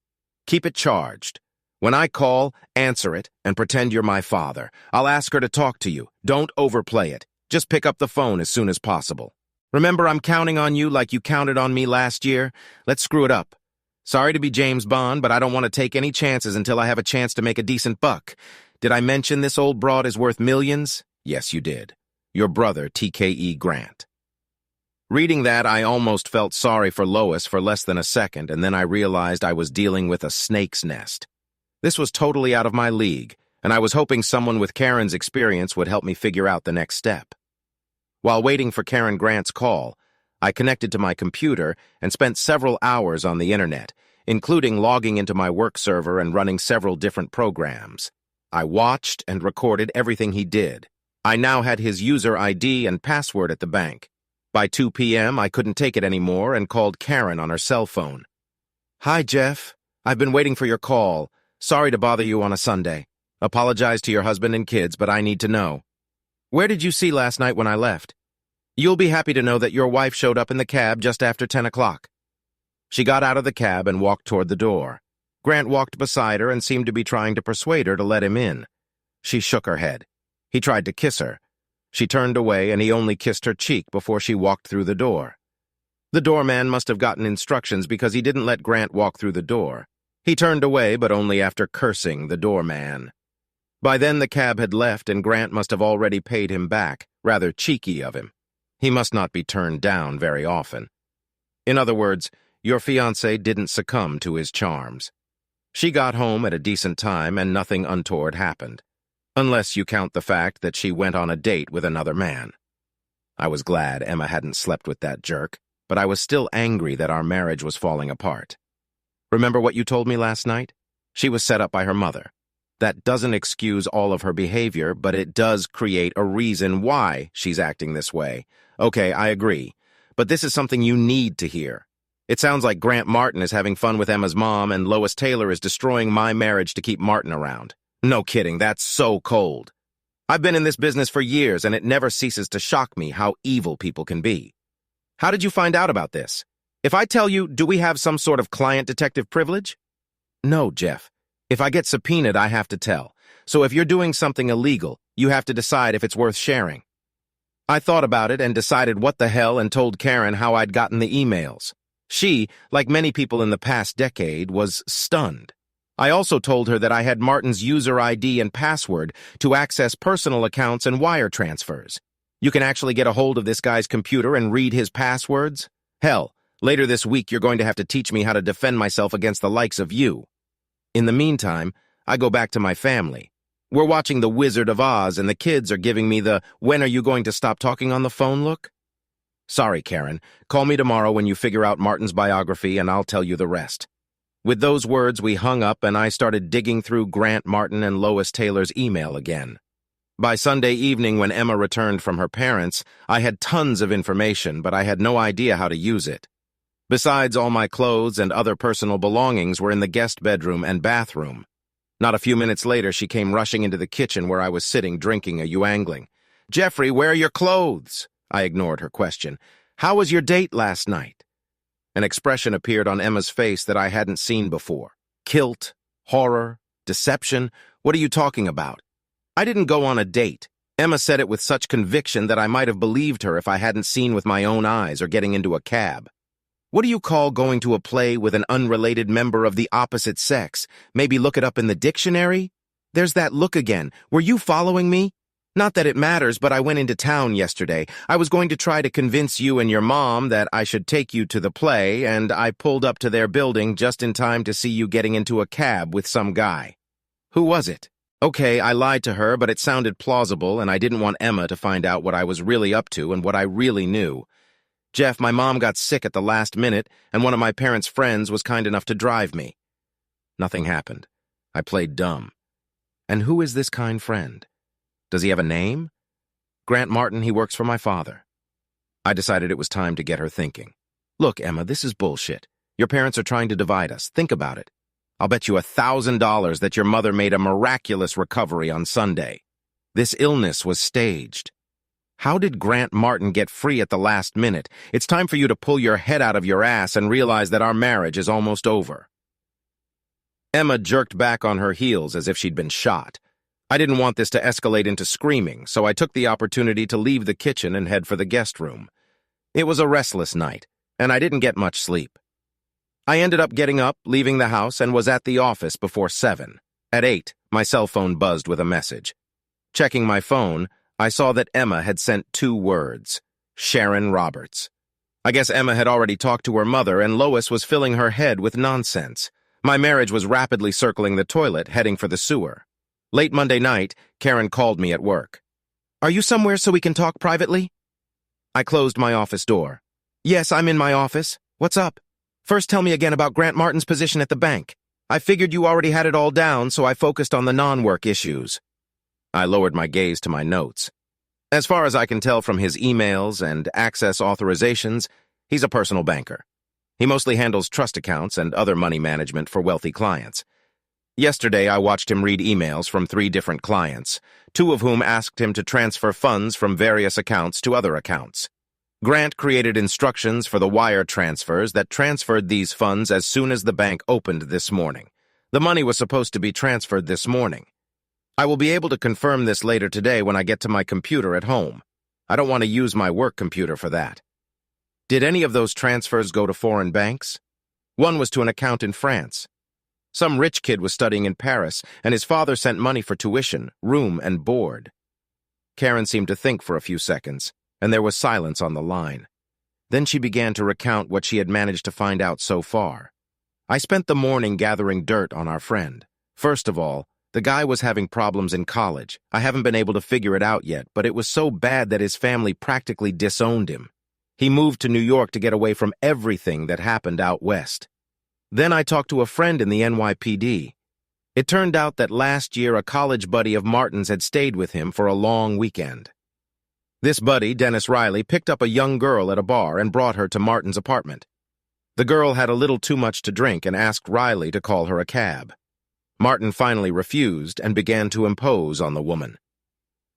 Keep it charged. When I call, answer it and pretend you're my father. I'll ask her to talk to you. Don't overplay it. Just pick up the phone as soon as possible. Remember, I'm counting on you like you counted on me last year? Let's screw it up. Sorry to be James Bond, but I don't want to take any chances until I have a chance to make a decent buck. Did I mention this old broad is worth millions? Yes, you did. Your brother, TKE Grant. Reading that, I almost felt sorry for Lois for less than a second, and then I realized I was dealing with a snake's nest. This was totally out of my league, and I was hoping someone with Karen's experience would help me figure out the next step. While waiting for Karen Grant's call, I connected to my computer and spent several hours on the internet, including logging into my work server and running several different programs. I watched and recorded everything he did. I now had his user ID and password at the bank. By 2 p.m., I couldn't take it anymore and called Karen on her cell phone. "Hi, Jeff. I've been waiting for your call. Sorry to bother you on a Sunday. Apologize to your husband and kids, but I need to know. Where did you see last night when I left? You'll be happy to know that your wife showed up in the cab just after 10 o'clock. She got out of the cab and walked toward the door. Grant walked beside her and seemed to be trying to persuade her to let him in. She shook her head. He tried to kiss her. She turned away, and he only kissed her cheek before she walked through the door. The doorman must have gotten instructions because he didn't let Grant walk through the door. He turned away, but only after cursing the doorman. By then the cab had left, and Grant must have already paid him back, rather cheeky of him. He must not be turned down very often. In other words, your fiancé didn't succumb to his charms. She got home at a decent time, and nothing untoward happened. Unless you count the fact that she went on a date with another man. I was glad Emma hadn't slept with that jerk, but I was still angry that our marriage was falling apart. Remember what you told me last night? She was set up by her mother. That doesn't excuse all of her behavior, but it does create a reason why she's acting this way. Okay, I agree, but this is something you need to hear. It sounds like Grant Martin is having fun with Emma's mom, and Lois Taylor is destroying my marriage to keep Martin around. No kidding, that's so cold. I've been in this business for years, and it never ceases to shock me how evil people can be. How did you find out about this? If I tell you, do we have some sort of client detective privilege? No, Jeff. If I get subpoenaed, I have to tell. So if you're doing something illegal, you have to decide if it's worth sharing. I thought about it and decided what the hell and told Karen how I'd gotten the emails. She, like many people in the past decade, was stunned. I also told her that I had Martin's user ID and password to access personal accounts and wire transfers. You can actually get a hold of this guy's computer and read his passwords? Hell, later this week you're going to have to teach me how to defend myself against the likes of you. In the meantime, I go back to my family. We're watching The Wizard of Oz, and the kids are giving me the "when are you going to stop talking on the phone" look. Sorry, Karen. Call me tomorrow when you figure out Martin's biography, and I'll tell you the rest. With those words, we hung up, and I started digging through Grant Martin and Lois Taylor's email again. By Sunday evening, when Emma returned from her parents', I had tons of information, but I had no idea how to use it. Besides, all my clothes and other personal belongings were in the guest bedroom and bathroom. Not a few minutes later, she came rushing into the kitchen where I was sitting drinking a Yuangling. "Jeffrey, where are your clothes?" I ignored her question. "How was your date last night?" An expression appeared on Emma's face that I hadn't seen before. Guilt, horror, deception. What are you talking about? I didn't go on a date. Emma said it with such conviction that I might have believed her if I hadn't seen with my own eyes or getting into a cab. What do you call going to a play with an unrelated member of the opposite sex? Maybe look it up in the dictionary? There's that look again. Were you following me? Not that it matters, but I went into town yesterday. I was going to try to convince you and your mom that I should take you to the play, and I pulled up to their building just in time to see you getting into a cab with some guy. Who was it? Okay, I lied to her, but it sounded plausible, and I didn't want Emma to find out what I was really up to and what I really knew. Jeff, my mom got sick at the last minute, and one of my parents' friends was kind enough to drive me. Nothing happened. I played dumb. And who is this kind friend? Does he have a name? Grant Martin, he works for my father. I decided it was time to get her thinking. Look, Emma, this is bullshit. Your parents are trying to divide us. Think about it. I'll bet you $1,000 that your mother made a miraculous recovery on Sunday. This illness was staged. How did Grant Martin get free at the last minute? It's time for you to pull your head out of your ass and realize that our marriage is almost over. Emma jerked back on her heels as if she'd been shot. I didn't want this to escalate into screaming, so I took the opportunity to leave the kitchen and head for the guest room. It was a restless night, and I didn't get much sleep. I ended up getting up, leaving the house, and was at the office before 7. At 8, my cell phone buzzed with a message. Checking my phone, I saw that Emma had sent 2 words, Sharon Roberts. I guess Emma had already talked to her mother, and Lois was filling her head with nonsense. My marriage was rapidly circling the toilet, heading for the sewer. Late Monday night, Karen called me at work. "Are you somewhere so we can talk privately?" I closed my office door. "Yes, I'm in my office. What's up? First tell me again about Grant Martin's position at the bank. I figured you already had it all down, so I focused on the non-work issues." I lowered my gaze to my notes. As far as I can tell from his emails and access authorizations, he's a personal banker. He mostly handles trust accounts and other money management for wealthy clients. Yesterday, I watched him read emails from 3 different clients, 2 of whom asked him to transfer funds from various accounts to other accounts. Grant created instructions for the wire transfers that transferred these funds as soon as the bank opened this morning. The money was supposed to be transferred this morning. I will be able to confirm this later today when I get to my computer at home. I don't want to use my work computer for that. Did any of those transfers go to foreign banks? One was to an account in France. Some rich kid was studying in Paris, and his father sent money for tuition, room, and board. Karen seemed to think for a few seconds, and there was silence on the line. Then she began to recount what she had managed to find out so far. I spent the morning gathering dirt on our friend. First of all, the guy was having problems in college. I haven't been able to figure it out yet, but it was so bad that his family practically disowned him. He moved to New York to get away from everything that happened out west. Then I talked to a friend in the NYPD. It turned out that last year a college buddy of Martin's had stayed with him for a long weekend. This buddy, Dennis Riley, picked up a young girl at a bar and brought her to Martin's apartment. The girl had a little too much to drink and asked Riley to call her a cab. Martin finally refused and began to impose on the woman.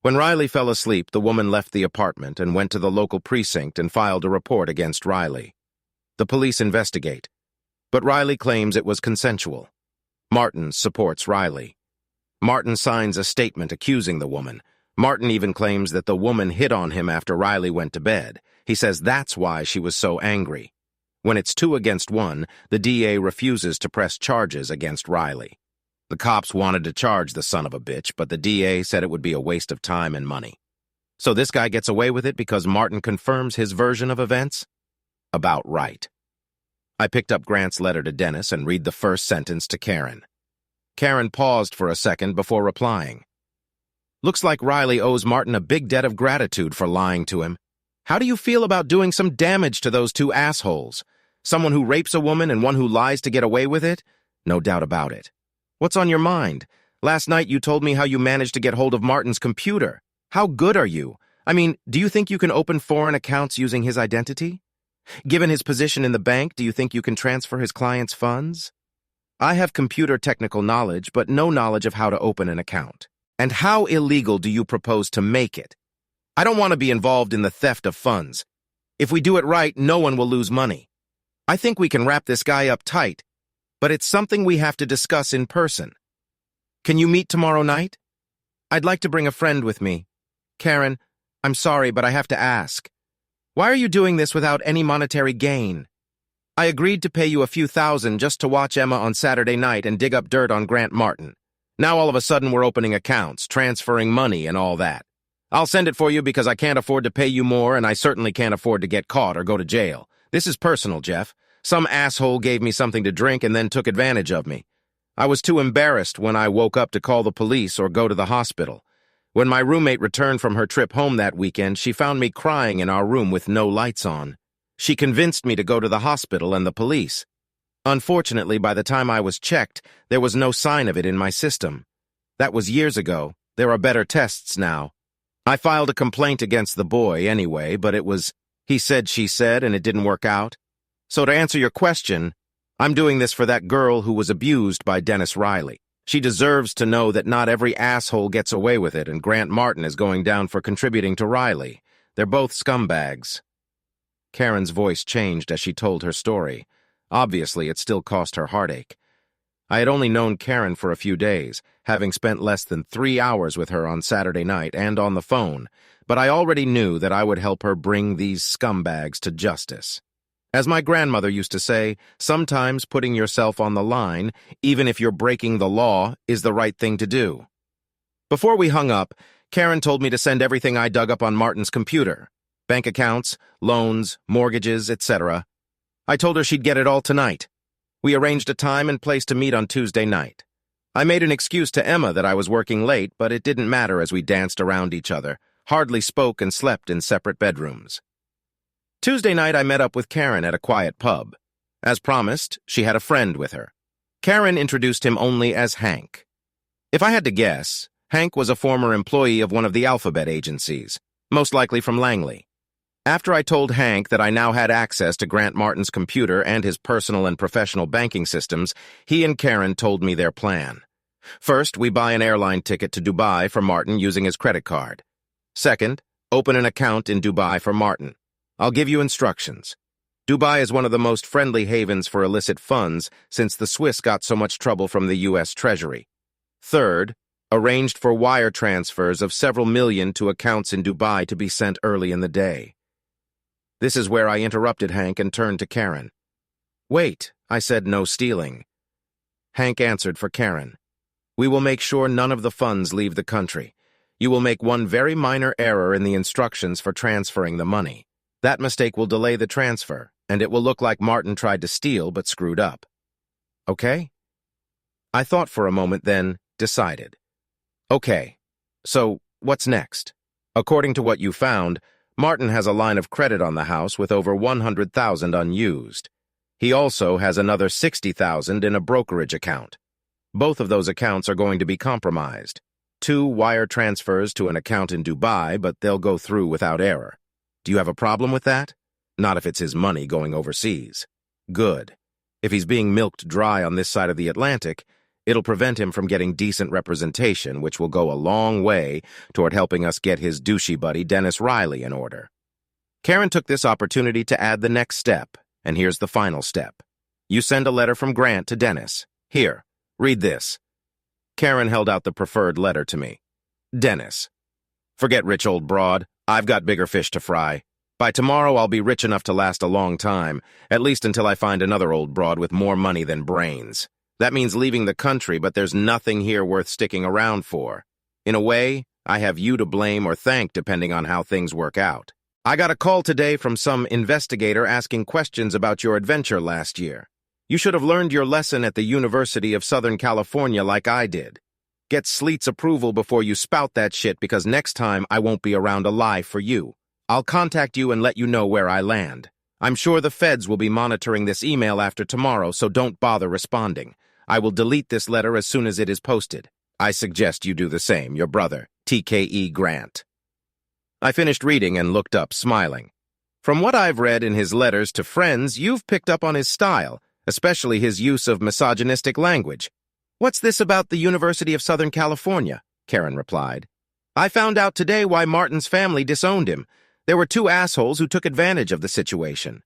When Riley fell asleep, the woman left the apartment and went to the local precinct and filed a report against Riley. The police investigate, but Riley claims it was consensual. Martin supports Riley. Martin signs a statement accusing the woman. Martin even claims that the woman hit on him after Riley went to bed. He says that's why she was so angry. When it's 2 against 1, the DA refuses to press charges against Riley. The cops wanted to charge the son of a bitch, but the DA said it would be a waste of time and money. So this guy gets away with it because Martin confirms his version of events? About right. I picked up Grant's letter to Dennis and read the first sentence to Karen. Karen paused for a second before replying. Looks like Riley owes Martin a big debt of gratitude for lying to him. How do you feel about doing some damage to those 2 assholes? Someone who rapes a woman and one who lies to get away with it? No doubt about it. What's on your mind? Last night you told me how you managed to get hold of Martin's computer. How good are you? I mean, do you think you can open foreign accounts using his identity? Given his position in the bank, do you think you can transfer his clients' funds? I have computer technical knowledge, but no knowledge of how to open an account. And how illegal do you propose to make it? I don't want to be involved in the theft of funds. If we do it right, no one will lose money. I think we can wrap this guy up tight, but it's something we have to discuss in person. Can you meet tomorrow night? I'd like to bring a friend with me. Karen, I'm sorry, but I have to ask. Why are you doing this without any monetary gain? I agreed to pay you a few thousand just to watch Emma on Saturday night and dig up dirt on Grant Martin. Now all of a sudden we're opening accounts, transferring money and all that. I'll send it for you because I can't afford to pay you more and I certainly can't afford to get caught or go to jail. This is personal, Jeff. Some asshole gave me something to drink and then took advantage of me. I was too embarrassed when I woke up to call the police or go to the hospital. When my roommate returned from her trip home that weekend, she found me crying in our room with no lights on. She convinced me to go to the hospital and the police. Unfortunately, by the time I was checked, there was no sign of it in my system. That was years ago. There are better tests now. I filed a complaint against the boy anyway, but it was he said, she said, and it didn't work out. So to answer your question, I'm doing this for that girl who was abused by Dennis Riley. She deserves to know that not every asshole gets away with it, and Grant Martin is going down for contributing to Riley. They're both scumbags. Karen's voice changed as she told her story. Obviously, it still caused her heartache. I had only known Karen for a few days, having spent less than 3 hours with her on Saturday night and on the phone, but I already knew that I would help her bring these scumbags to justice. As my grandmother used to say, sometimes putting yourself on the line, even if you're breaking the law, is the right thing to do. Before we hung up, Karen told me to send everything I dug up on Martin's computer. Bank accounts, loans, mortgages, etc. I told her she'd get it all tonight. We arranged a time and place to meet on Tuesday night. I made an excuse to Emma that I was working late, but it didn't matter as we danced around each other, hardly spoke and slept in separate bedrooms. Tuesday night I met up with Karen at a quiet pub. As promised, she had a friend with her. Karen introduced him only as Hank. If I had to guess, Hank was a former employee of one of the alphabet agencies, most likely from Langley. After I told Hank that I now had access to Grant Martin's computer and his personal and professional banking systems, he and Karen told me their plan. First, we buy an airline ticket to Dubai for Martin using his credit card. Second, open an account in Dubai for Martin. I'll give you instructions. Dubai is one of the most friendly havens for illicit funds since the Swiss got so much trouble from the U.S. Treasury. Third, arranged for wire transfers of several million to accounts in Dubai to be sent early in the day. This is where I interrupted Hank and turned to Karen. Wait, I said no stealing. Hank answered for Karen. We will make sure none of the funds leave the country. You will make one very minor error in the instructions for transferring the money. That mistake will delay the transfer, and it will look like Martin tried to steal but screwed up. Okay? I thought for a moment, then decided. Okay, so what's next? According to what you found, Martin has a line of credit on the house with over $100,000 unused. He also has another $60,000 in a brokerage account. Both of those accounts are going to be compromised. 2 wire transfers to an account in Dubai, but they'll go through without error. Do you have a problem with that? Not if it's his money going overseas. Good. If he's being milked dry on this side of the Atlantic, it'll prevent him from getting decent representation, which will go a long way toward helping us get his douchey buddy Dennis Riley in order. Karen took this opportunity to add the next step, and here's the final step. You send a letter from Grant to Dennis. Here, read this. Karen held out the preferred letter to me. Dennis. Forget rich old broad. I've got bigger fish to fry. By tomorrow, I'll be rich enough to last a long time, at least until I find another old broad with more money than brains. That means leaving the country, but there's nothing here worth sticking around for. In a way, I have you to blame or thank depending on how things work out. I got a call today from some investigator asking questions about your adventure last year. You should have learned your lesson at the University of Southern California like I did. Get Sleet's approval before you spout that shit because next time I won't be around alive for you. I'll contact you and let you know where I land. I'm sure the feds will be monitoring this email after tomorrow, so don't bother responding. I will delete this letter as soon as it is posted. I suggest you do the same, your brother, TKE Grant. I finished reading and looked up, smiling. From what I've read in his letters to friends, you've picked up on his style, especially his use of misogynistic language. What's this about the University of Southern California? Karen replied. I found out today why Martin's family disowned him. There were 2 assholes who took advantage of the situation.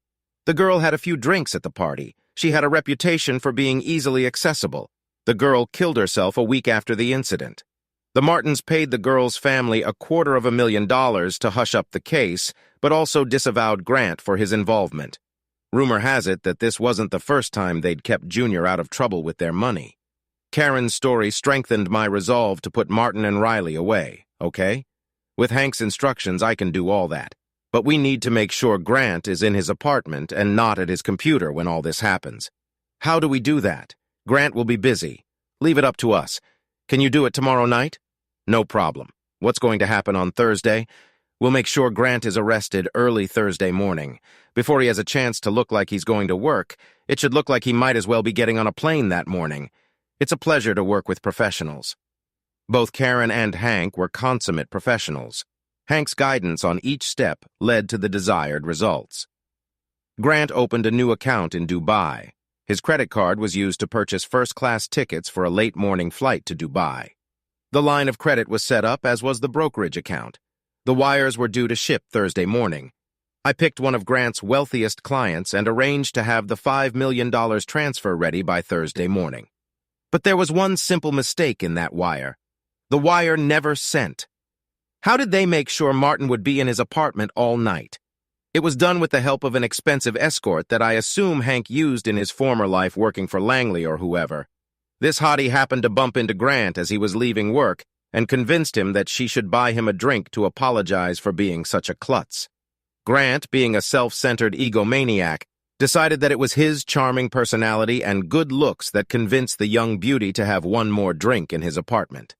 The girl had a few drinks at the party. She had a reputation for being easily accessible. The girl killed herself a week after the incident. The Martins paid the girl's family $250,000 to hush up the case, but also disavowed Grant for his involvement. Rumor has it that this wasn't the first time they'd kept Junior out of trouble with their money. Karen's story strengthened my resolve to put Martin and Riley away, okay? With Hank's instructions, I can do all that. But we need to make sure Grant is in his apartment and not at his computer when all this happens. How do we do that? Grant will be busy. Leave it up to us. Can you do it tomorrow night? No problem. What's going to happen on Thursday? We'll make sure Grant is arrested early Thursday morning. Before he has a chance to look like he's going to work, it should look like he might as well be getting on a plane that morning. It's a pleasure to work with professionals. Both Karen and Hank were consummate professionals. Hank's guidance on each step led to the desired results. Grant opened a new account in Dubai. His credit card was used to purchase first-class tickets for a late-morning flight to Dubai. The line of credit was set up, as was the brokerage account. The wires were due to ship Thursday morning. I picked one of Grant's wealthiest clients and arranged to have the $5 million transfer ready by Thursday morning. But there was one simple mistake in that wire. The wire never sent. How did they make sure Martin would be in his apartment all night? It was done with the help of an expensive escort that I assume Hank used in his former life working for Langley or whoever. This hottie happened to bump into Grant as he was leaving work and convinced him that she should buy him a drink to apologize for being such a klutz. Grant, being a self-centered egomaniac, decided that it was his charming personality and good looks that convinced the young beauty to have one more drink in his apartment.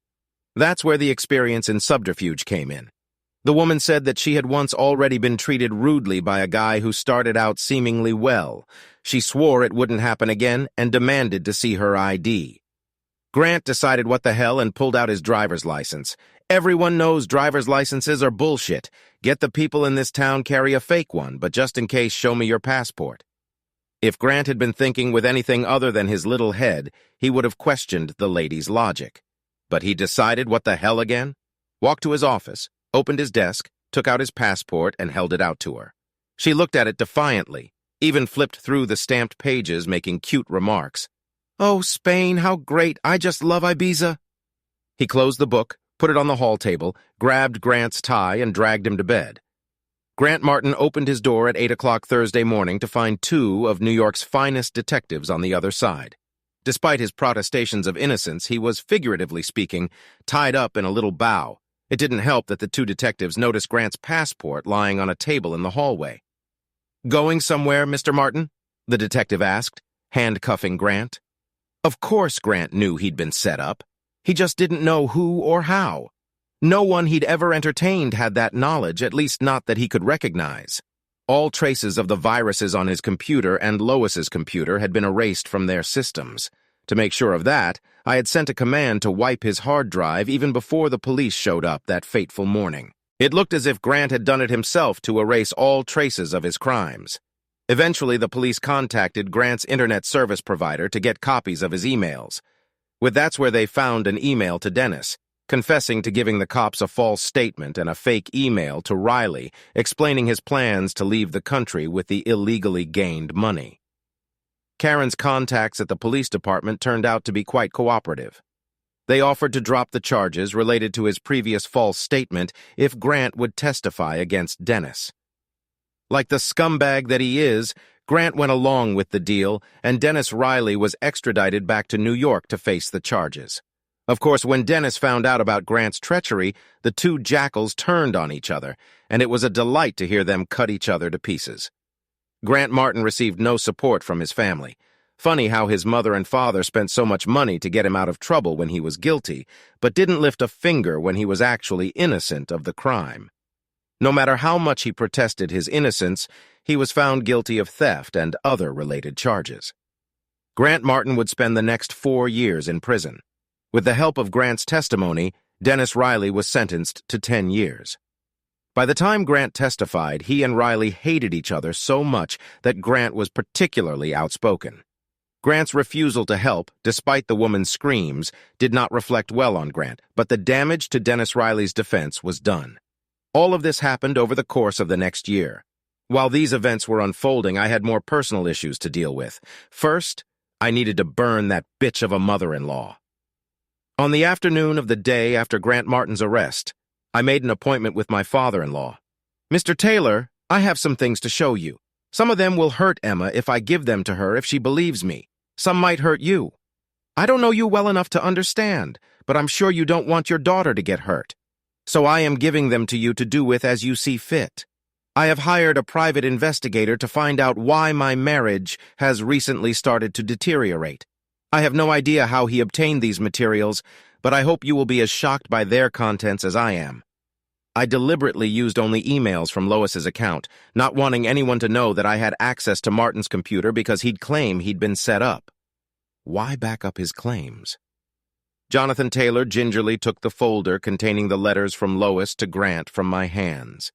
That's where the experience in subterfuge came in. The woman said that she had once already been treated rudely by a guy who started out seemingly well. She swore it wouldn't happen again and demanded to see her ID. Grant decided what the hell and pulled out his driver's license. Everyone knows driver's licenses are bullshit. Get the people in this town carry a fake one, but just in case, show me your passport. If Grant had been thinking with anything other than his little head, he would have questioned the lady's logic. But he decided what the hell again? Walked to his office, opened his desk, took out his passport, and held it out to her. She looked at it defiantly, even flipped through the stamped pages, making cute remarks. "Oh, Spain, how great! I just love Ibiza." He closed the book, put it on the hall table, grabbed Grant's tie, and dragged him to bed. Grant Martin opened his door at 8 o'clock Thursday morning to find two of New York's finest detectives on the other side. Despite his protestations of innocence, he was, figuratively speaking, tied up in a little bough. It didn't help that the two detectives noticed Grant's passport lying on a table in the hallway. "Going somewhere, Mr. Martin?" the detective asked, handcuffing Grant. Of course Grant knew he'd been set up. He just didn't know who or how. No one he'd ever entertained had that knowledge, at least not that he could recognize. All traces of the viruses on his computer and Lois's computer had been erased from their systems. To make sure of that, I had sent a command to wipe his hard drive even before the police showed up that fateful morning. It looked as if Grant had done it himself to erase all traces of his crimes. Eventually, the police contacted Grant's internet service provider to get copies of his emails. That's where they found an email to Dennis, confessing to giving the cops a false statement and a fake email to Riley, explaining his plans to leave the country with the illegally gained money. Karen's contacts at the police department turned out to be quite cooperative. They offered to drop the charges related to his previous false statement if Grant would testify against Dennis. Like the scumbag that he is, Grant went along with the deal, and Dennis Riley was extradited back to New York to face the charges. Of course, when Dennis found out about Grant's treachery, the two jackals turned on each other, and it was a delight to hear them cut each other to pieces. Grant Martin received no support from his family. Funny how his mother and father spent so much money to get him out of trouble when he was guilty, but didn't lift a finger when he was actually innocent of the crime. No matter how much he protested his innocence, he was found guilty of theft and other related charges. Grant Martin would spend the next 4 years in prison. With the help of Grant's testimony, Dennis Riley was sentenced to 10 years. By the time Grant testified, he and Riley hated each other so much that Grant was particularly outspoken. Grant's refusal to help, despite the woman's screams, did not reflect well on Grant, but the damage to Dennis Riley's defense was done. All of this happened over the course of the next year. While these events were unfolding, I had more personal issues to deal with. First, I needed to burn that bitch of a mother-in-law. On the afternoon of the day after Grant Martin's arrest, I made an appointment with my father-in-law. "Mr. Taylor, I have some things to show you. Some of them will hurt Emma if I give them to her if she believes me. Some might hurt you. I don't know you well enough to understand, but I'm sure you don't want your daughter to get hurt. So I am giving them to you to do with as you see fit. I have hired a private investigator to find out why my marriage has recently started to deteriorate. I have no idea how he obtained these materials, but I hope you will be as shocked by their contents as I am. I deliberately used only emails from Lois's account, not wanting anyone to know that I had access to Martin's computer because he'd claim he'd been set up. Why back up his claims? Jonathan Taylor gingerly took the folder containing the letters from Lois to Grant from my hands.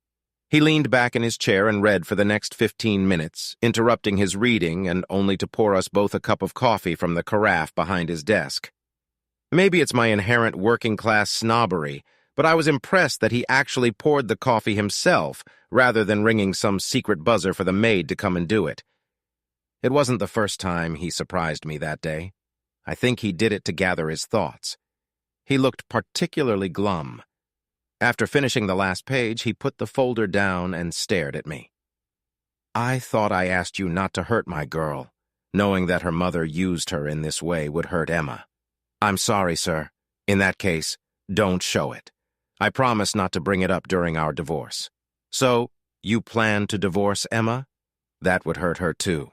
He leaned back in his chair and read for the next 15 minutes, interrupting his reading and only to pour us both a cup of coffee from the carafe behind his desk. Maybe it's my inherent working-class snobbery, but I was impressed that he actually poured the coffee himself rather than ringing some secret buzzer for the maid to come and do it. It wasn't the first time he surprised me that day. I think he did it to gather his thoughts. He looked particularly glum. After finishing the last page, he put the folder down and stared at me. "I thought I asked you not to hurt my girl, knowing that her mother used her in this way would hurt Emma. I'm sorry, sir. In that case, don't show it. I promise not to bring it up during our divorce. So, you plan to divorce Emma? That would hurt her too.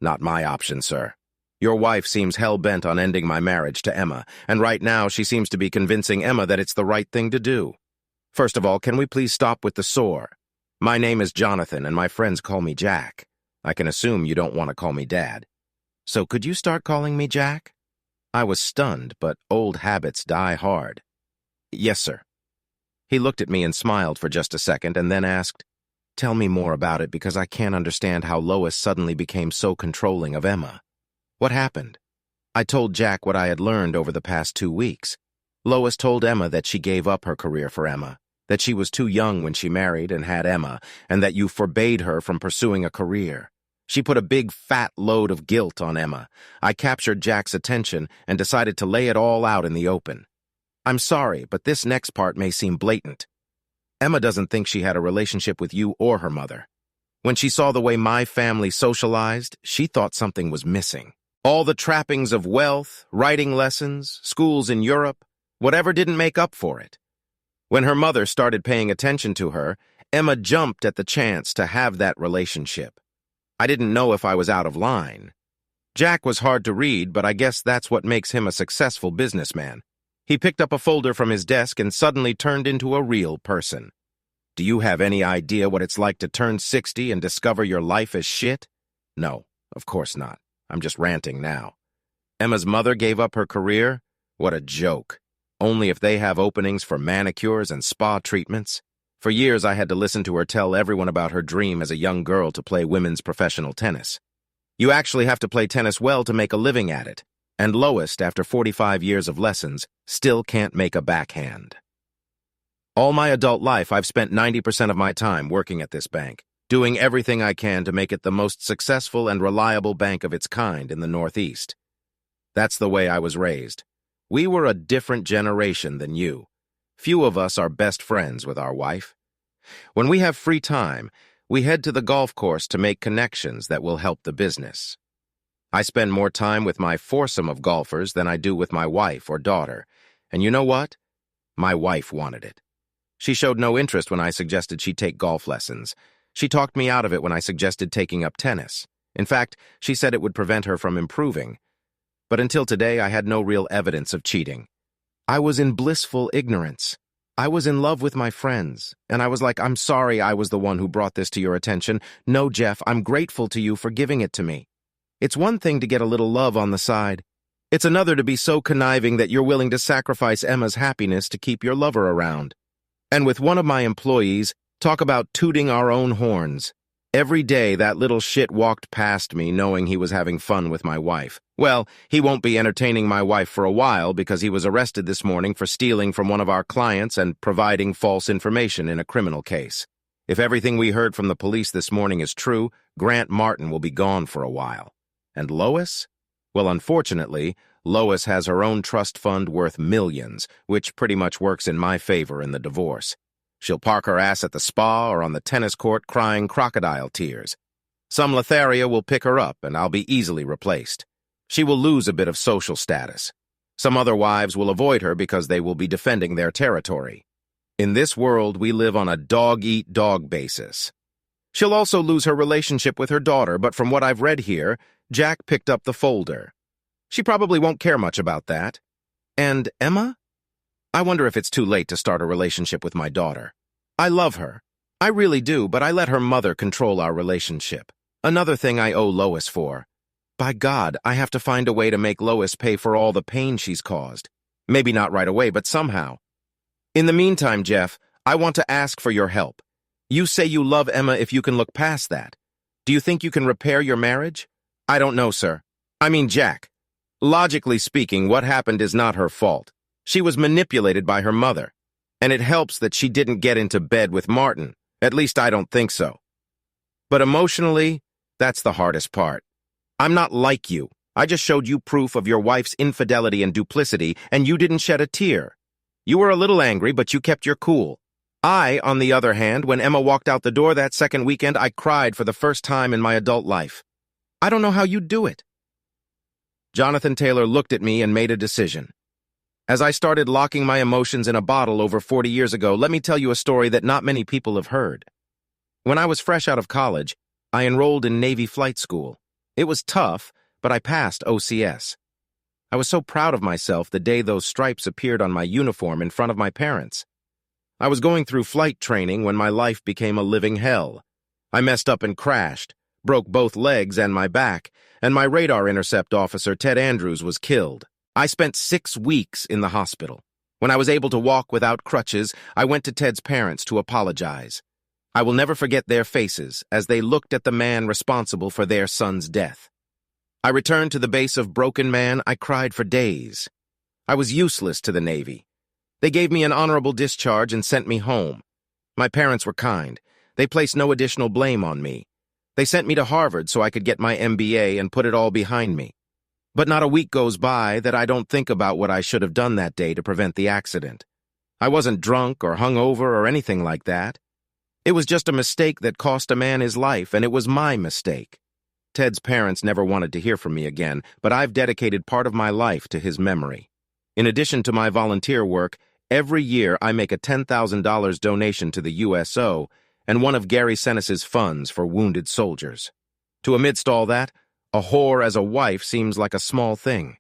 Not my option, sir. Your wife seems hell-bent on ending my marriage to Emma, and right now she seems to be convincing Emma that it's the right thing to do. First of all, can we please stop with the sore? My name is Jonathan, and my friends call me Jack. I can assume you don't want to call me Dad. So could you start calling me Jack?" I was stunned, but old habits die hard. "Yes, sir." He looked at me and smiled for just a second, and then asked, "Tell me more about it, because I can't understand how Lois suddenly became so controlling of Emma. What happened?" I told Jack what I had learned over the past 2 weeks. Lois told Emma that she gave up her career for Emma. that she was too young when she married and had Emma, and that you forbade her from pursuing a career. She put a big fat load of guilt on Emma. I captured Jack's attention and decided to lay it all out in the open. I'm sorry, but this next part may seem blatant. Emma doesn't think she had a relationship with you or her mother. When she saw the way my family socialized, she thought something was missing. All the trappings of wealth, writing lessons, schools in Europe, whatever didn't make up for it. When her mother started paying attention to her, Emma jumped at the chance to have that relationship. I didn't know if I was out of line. Jack was hard to read, but I guess that's what makes him a successful businessman. He picked up a folder from his desk and suddenly turned into a real person. Do you have any idea what it's like to turn 60 and discover your life is shit? No, of course not. I'm just ranting now. Emma's mother gave up her career? What a joke. Only if they have openings for manicures and spa treatments. For years, I had to listen to her tell everyone about her dream as a young girl to play women's professional tennis. You actually have to play tennis well to make a living at it. And lowest, after 45 years of lessons, still can't make a backhand. All my adult life, I've spent 90% of my time working at this bank, doing everything I can to make it the most successful and reliable bank of its kind in the Northeast. That's the way I was raised. We were a different generation than you. Few of us are best friends with our wife. When we have free time, we head to the golf course to make connections that will help the business. I spend more time with my foursome of golfers than I do with my wife or daughter. And you know what? My wife wanted it. She showed no interest when I suggested she take golf lessons. She talked me out of it when I suggested taking up tennis. In fact, she said it would prevent her from improving. But until today, I had no real evidence of cheating. I was in blissful ignorance. I was in love with my friends, and I was like, I'm sorry I was the one who brought this to your attention. No, Jeff, I'm grateful to you for giving it to me. It's one thing to get a little love on the side. It's another to be so conniving that you're willing to sacrifice Emma's happiness to keep your lover around. And with one of my employees, talk about tooting our own horns. Every day that little shit walked past me knowing he was having fun with my wife. Well, he won't be entertaining my wife for a while because he was arrested this morning for stealing from one of our clients and providing false information in a criminal case. If everything we heard from the police this morning is true, Grant Martin will be gone for a while. And Lois? Well, unfortunately, Lois has her own trust fund worth millions, which pretty much works in my favor in the divorce. She'll park her ass at the spa or on the tennis court crying crocodile tears. Some Lotharia will pick her up, and I'll be easily replaced. She will lose a bit of social status. Some other wives will avoid her because they will be defending their territory. In this world, we live on a dog-eat-dog basis. She'll also lose her relationship with her daughter, but from what I've read here, Jack picked up the folder. She probably won't care much about that. And Emma? I wonder if it's too late to start a relationship with my daughter. I love her. I really do, but I let her mother control our relationship. Another thing I owe Lois for. By God, I have to find a way to make Lois pay for all the pain she's caused. Maybe not right away, but somehow. In the meantime, Jeff, I want to ask for your help. You say you love Emma if you can look past that. Do you think you can repair your marriage? I don't know, sir. I mean, Jack. Logically speaking, what happened is not her fault. She was manipulated by her mother. And it helps that she didn't get into bed with Martin. At least I don't think so. But emotionally, that's the hardest part. I'm not like you. I just showed you proof of your wife's infidelity and duplicity, and you didn't shed a tear. You were a little angry, but you kept your cool. I, on the other hand, when Emma walked out the door that second weekend, I cried for the first time in my adult life. I don't know how you'd do it. Jonathan Taylor looked at me and made a decision. As I started locking my emotions in a bottle over 40 years ago, let me tell you a story that not many people have heard. When I was fresh out of college, I enrolled in Navy flight school. It was tough, but I passed OCS. I was so proud of myself the day those stripes appeared on my uniform in front of my parents. I was going through flight training when my life became a living hell. I messed up and crashed, broke both legs and my back, and my radar intercept officer, Ted Andrews, was killed. I spent 6 weeks in the hospital. When I was able to walk without crutches, I went to Ted's parents to apologize. I will never forget their faces as they looked at the man responsible for their son's death. I returned to the base of Broken Man. I cried for days. I was useless to the Navy. They gave me an honorable discharge and sent me home. My parents were kind. They placed no additional blame on me. They sent me to Harvard so I could get my MBA and put it all behind me. But not a week goes by that I don't think about what I should have done that day to prevent the accident. I wasn't drunk or hungover or anything like that. It was just a mistake that cost a man his life, and it was my mistake. Ted's parents never wanted to hear from me again, but I've dedicated part of my life to his memory. In addition to my volunteer work, every year I make a $10,000 donation to the USO and one of Gary Senes's funds for wounded soldiers. To amidst all that, a whore as a wife seems like a small thing.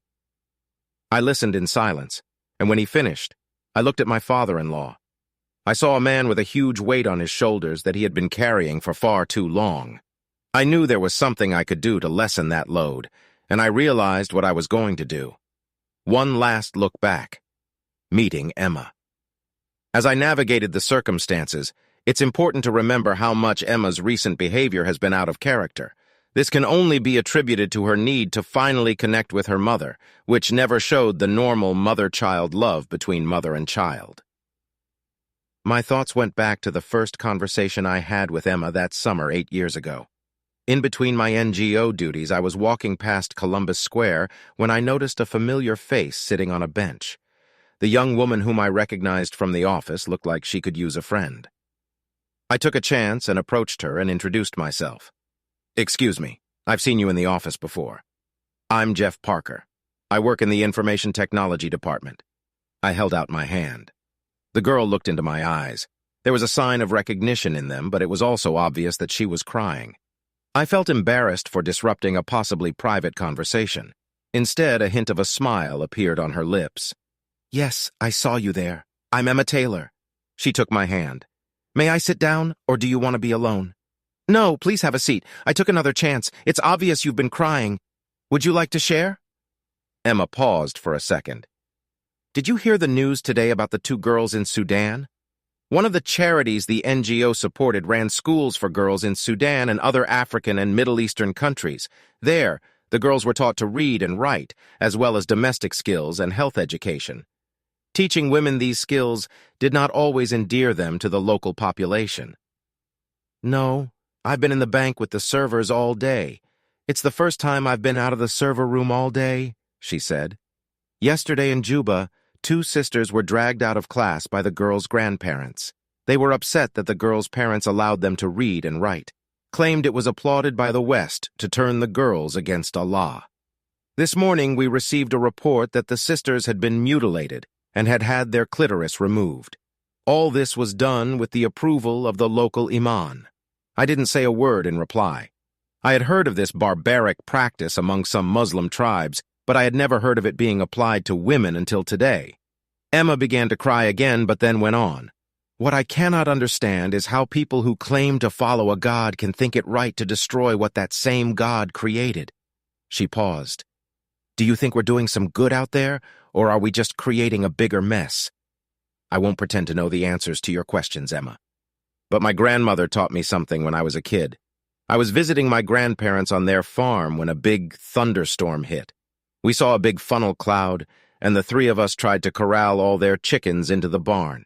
I listened in silence, and when he finished, I looked at my father-in-law. I saw a man with a huge weight on his shoulders that he had been carrying for far too long. I knew there was something I could do to lessen that load, and I realized what I was going to do. One last look back. Meeting Emma. As I navigated the circumstances, it's important to remember how much Emma's recent behavior has been out of character. This can only be attributed to her need to finally connect with her mother, which never showed the normal mother-child love between mother and child. My thoughts went back to the first conversation I had with Emma that summer 8 years ago. In between my NGO duties, I was walking past Columbus Square when I noticed a familiar face sitting on a bench. The young woman whom I recognized from the office looked like she could use a friend. I took a chance and approached her and introduced myself. "Excuse me, I've seen you in the office before. I'm Jeff Parker. I work in the Information Technology Department." I held out my hand. The girl looked into my eyes. There was a sign of recognition in them, but it was also obvious that she was crying. I felt embarrassed for disrupting a possibly private conversation. Instead, a hint of a smile appeared on her lips. "Yes, I saw you there. I'm Emma Taylor." She took my hand. "May I sit down, or do you want to be alone?" "No, please have a seat. I took another chance. It's obvious you've been crying. Would you like to share?" Emma paused for a second. "Did you hear the news today about the 2 girls in Sudan? One of the charities the NGO supported ran schools for girls in Sudan and other African and Middle Eastern countries. There, the girls were taught to read and write, as well as domestic skills and health education. Teaching women these skills did not always endear them to the local population." "No, I've been in the bank with the servers all day. It's the first time I've been out of the server room all day," she said. "Yesterday in Juba, 2 sisters were dragged out of class by the girls' grandparents. They were upset that the girls' parents allowed them to read and write, claimed it was applauded by the West to turn the girls against Allah. This morning we received a report that the sisters had been mutilated and had had their clitoris removed. All this was done with the approval of the local imam." I didn't say a word in reply. I had heard of this barbaric practice among some Muslim tribes, but I had never heard of it being applied to women until today. Emma began to cry again, but then went on. "What I cannot understand is how people who claim to follow a God can think it right to destroy what that same God created." She paused. "Do you think we're doing some good out there, or are we just creating a bigger mess?" "I won't pretend to know the answers to your questions, Emma. But my grandmother taught me something when I was a kid. I was visiting my grandparents on their farm when a big thunderstorm hit. We saw a big funnel cloud, and the 3 of us tried to corral all their chickens into the barn.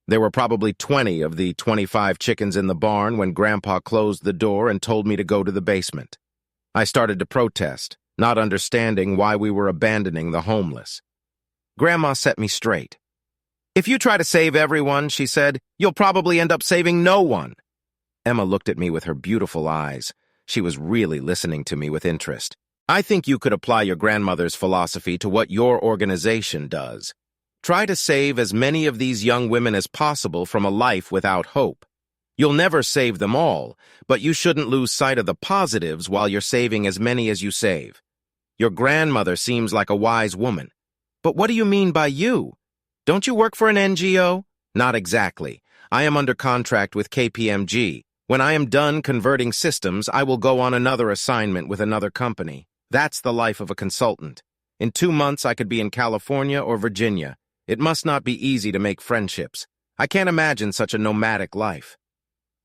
There were probably 20 of the 25 chickens in the barn when Grandpa closed the door and told me to go to the basement. I started to protest, not understanding why we were abandoning the homeless. Grandma set me straight. "If you try to save everyone," she said, "you'll probably end up saving no one." Emma looked at me with her beautiful eyes. She was really listening to me with interest. "I think you could apply your grandmother's philosophy to what your organization does. Try to save as many of these young women as possible from a life without hope. You'll never save them all, but you shouldn't lose sight of the positives while you're saving as many as you save. Your grandmother seems like a wise woman. But what do you mean by you? Don't you work for an NGO? Not exactly. I am under contract with KPMG. When I am done converting systems, I will go on another assignment with another company. That's the life of a consultant. In 2 months, I could be in California or Virginia. It must not be easy to make friendships. I can't imagine such a nomadic life.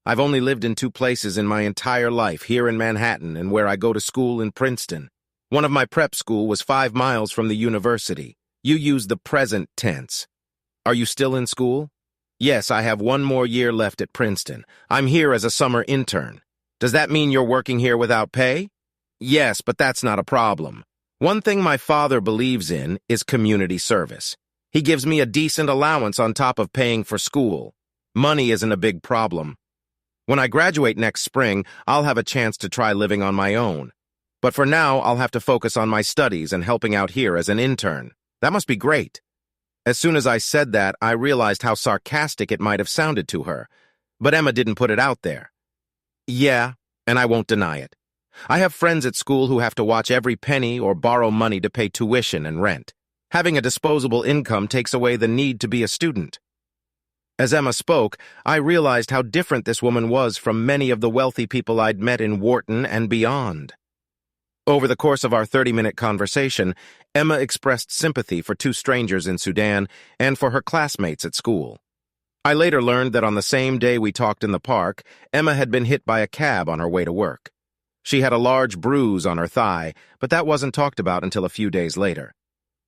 I've only lived in 2 places in my entire life, here in Manhattan and where I go to school in Princeton. One of my prep school was 5 miles from the university. You use the present tense. Are you still in school? Yes, I have one more year left at Princeton. I'm here as a summer intern. Does that mean you're working here without pay? Yes, but that's not a problem. One thing my father believes in is community service. He gives me a decent allowance on top of paying for school. Money isn't a big problem. When I graduate next spring, I'll have a chance to try living on my own. But for now, I'll have to focus on my studies and helping out here as an intern. That must be great. As soon as I said that, I realized how sarcastic it might have sounded to her. But Emma didn't put it out there. Yeah, and I won't deny it. I have friends at school who have to watch every penny or borrow money to pay tuition and rent. Having a disposable income takes away the need to be a student. As Emma spoke, I realized how different this woman was from many of the wealthy people I'd met in Wharton and beyond. Over the course of our 30-minute conversation, Emma expressed sympathy for two strangers in Sudan and for her classmates at school. I later learned that on the same day we talked in the park, Emma had been hit by a cab on her way to work. She had a large bruise on her thigh, but that wasn't talked about until a few days later.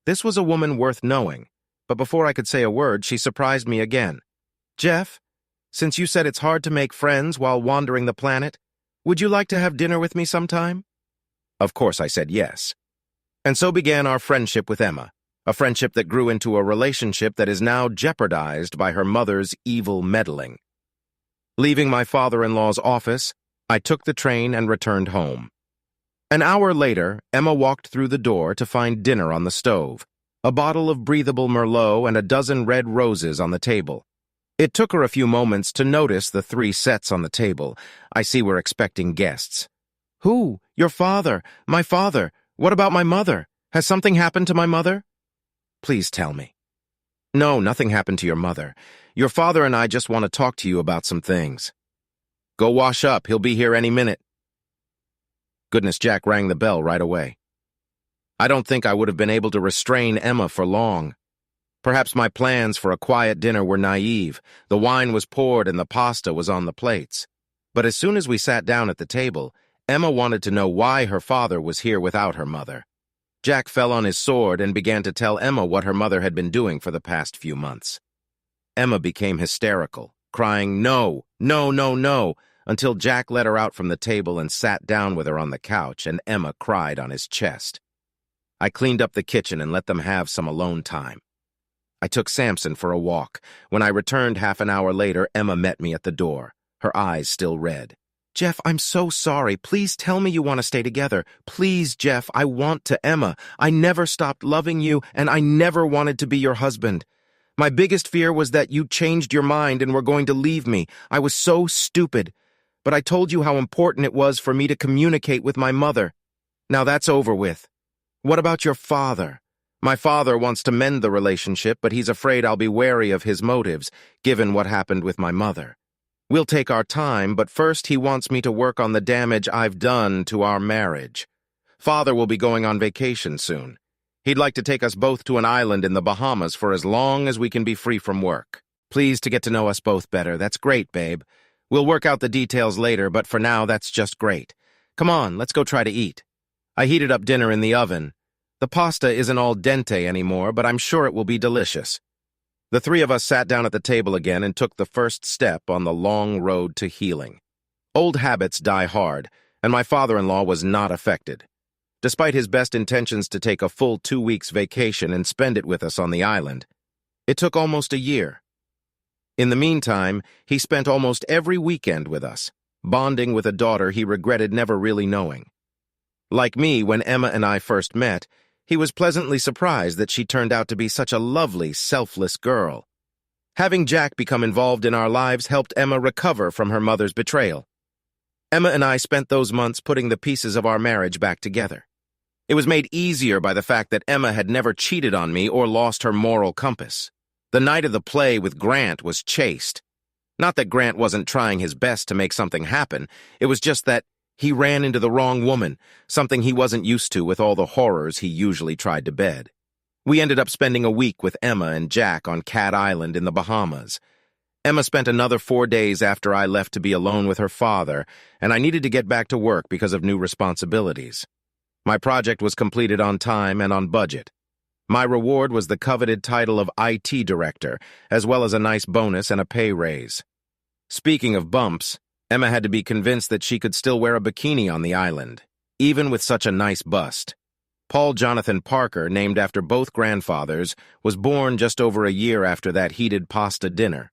This was a woman worth knowing, but before I could say a word, she surprised me again. Jeff, since you said it's hard to make friends while wandering the planet, would you like to have dinner with me sometime? Of course I said yes. And so began our friendship with Emma, a friendship that grew into a relationship that is now jeopardized by her mother's evil meddling. Leaving my father-in-law's office, I took the train and returned home. An hour later, Emma walked through the door to find dinner on the stove, a bottle of breathable Merlot and a dozen red roses on the table. It took her a few moments to notice the 3 sets on the table. I see we're expecting guests. Who? Your father. My father. What about my mother? Has something happened to my mother? Please tell me. No, nothing happened to your mother. Your father and I just want to talk to you about some things. Go wash up. He'll be here any minute. Goodness, Jack rang the bell right away. I don't think I would have been able to restrain Emma for long. Perhaps my plans for a quiet dinner were naive. The wine was poured and the pasta was on the plates. But as soon as we sat down at the table, Emma wanted to know why her father was here without her mother. Jack fell on his sword and began to tell Emma what her mother had been doing for the past few months. Emma became hysterical, crying, "No, no, no, no," until Jack led her out from the table and sat down with her on the couch, and Emma cried on his chest. I cleaned up the kitchen and let them have some alone time. I took Samson for a walk. When I returned half an hour later, Emma met me at the door, her eyes still red. Jeff, I'm so sorry. Please tell me you want to stay together. Please, Jeff, I want to. Emma, I never stopped loving you, and I never wanted to be your husband. My biggest fear was that you changed your mind and were going to leave me. I was so stupid. But I told you how important it was for me to communicate with my mother. Now that's over with. What about your father? My father wants to mend the relationship, but he's afraid I'll be wary of his motives, given what happened with my mother. We'll take our time, but first he wants me to work on the damage I've done to our marriage. Father will be going on vacation soon. He'd like to take us both to an island in the Bahamas for as long as we can be free from work. Pleased to get to know us both better. That's great, babe. We'll work out the details later, but for now, that's just great. Come on, let's go try to eat. I heated up dinner in the oven. The pasta isn't al dente anymore, but I'm sure it will be delicious. The 3 of us sat down at the table again and took the first step on the long road to healing. Old habits die hard, and my father-in-law was not affected. Despite his best intentions to take a full 2 weeks vacation and spend it with us on the island, it took almost a year. In the meantime, he spent almost every weekend with us, bonding with a daughter he regretted never really knowing. Like me, when Emma and I first met, he was pleasantly surprised that she turned out to be such a lovely, selfless girl. Having Jack become involved in our lives helped Emma recover from her mother's betrayal. Emma and I spent those months putting the pieces of our marriage back together. It was made easier by the fact that Emma had never cheated on me or lost her moral compass. The night of the play with Grant was chaste. Not that Grant wasn't trying his best to make something happen, it was just that he ran into the wrong woman, something he wasn't used to with all the horrors he usually tried to bed. We ended up spending a week with Emma and Jack on Cat Island in the Bahamas. Emma spent another 4 days after I left to be alone with her father, and I needed to get back to work because of new responsibilities. My project was completed on time and on budget. My reward was the coveted title of IT director, as well as a nice bonus and a pay raise. Speaking of bumps, Emma had to be convinced that she could still wear a bikini on the island, even with such a nice bust. Paul Jonathan Parker, named after both grandfathers, was born just over a year after that heated pasta dinner.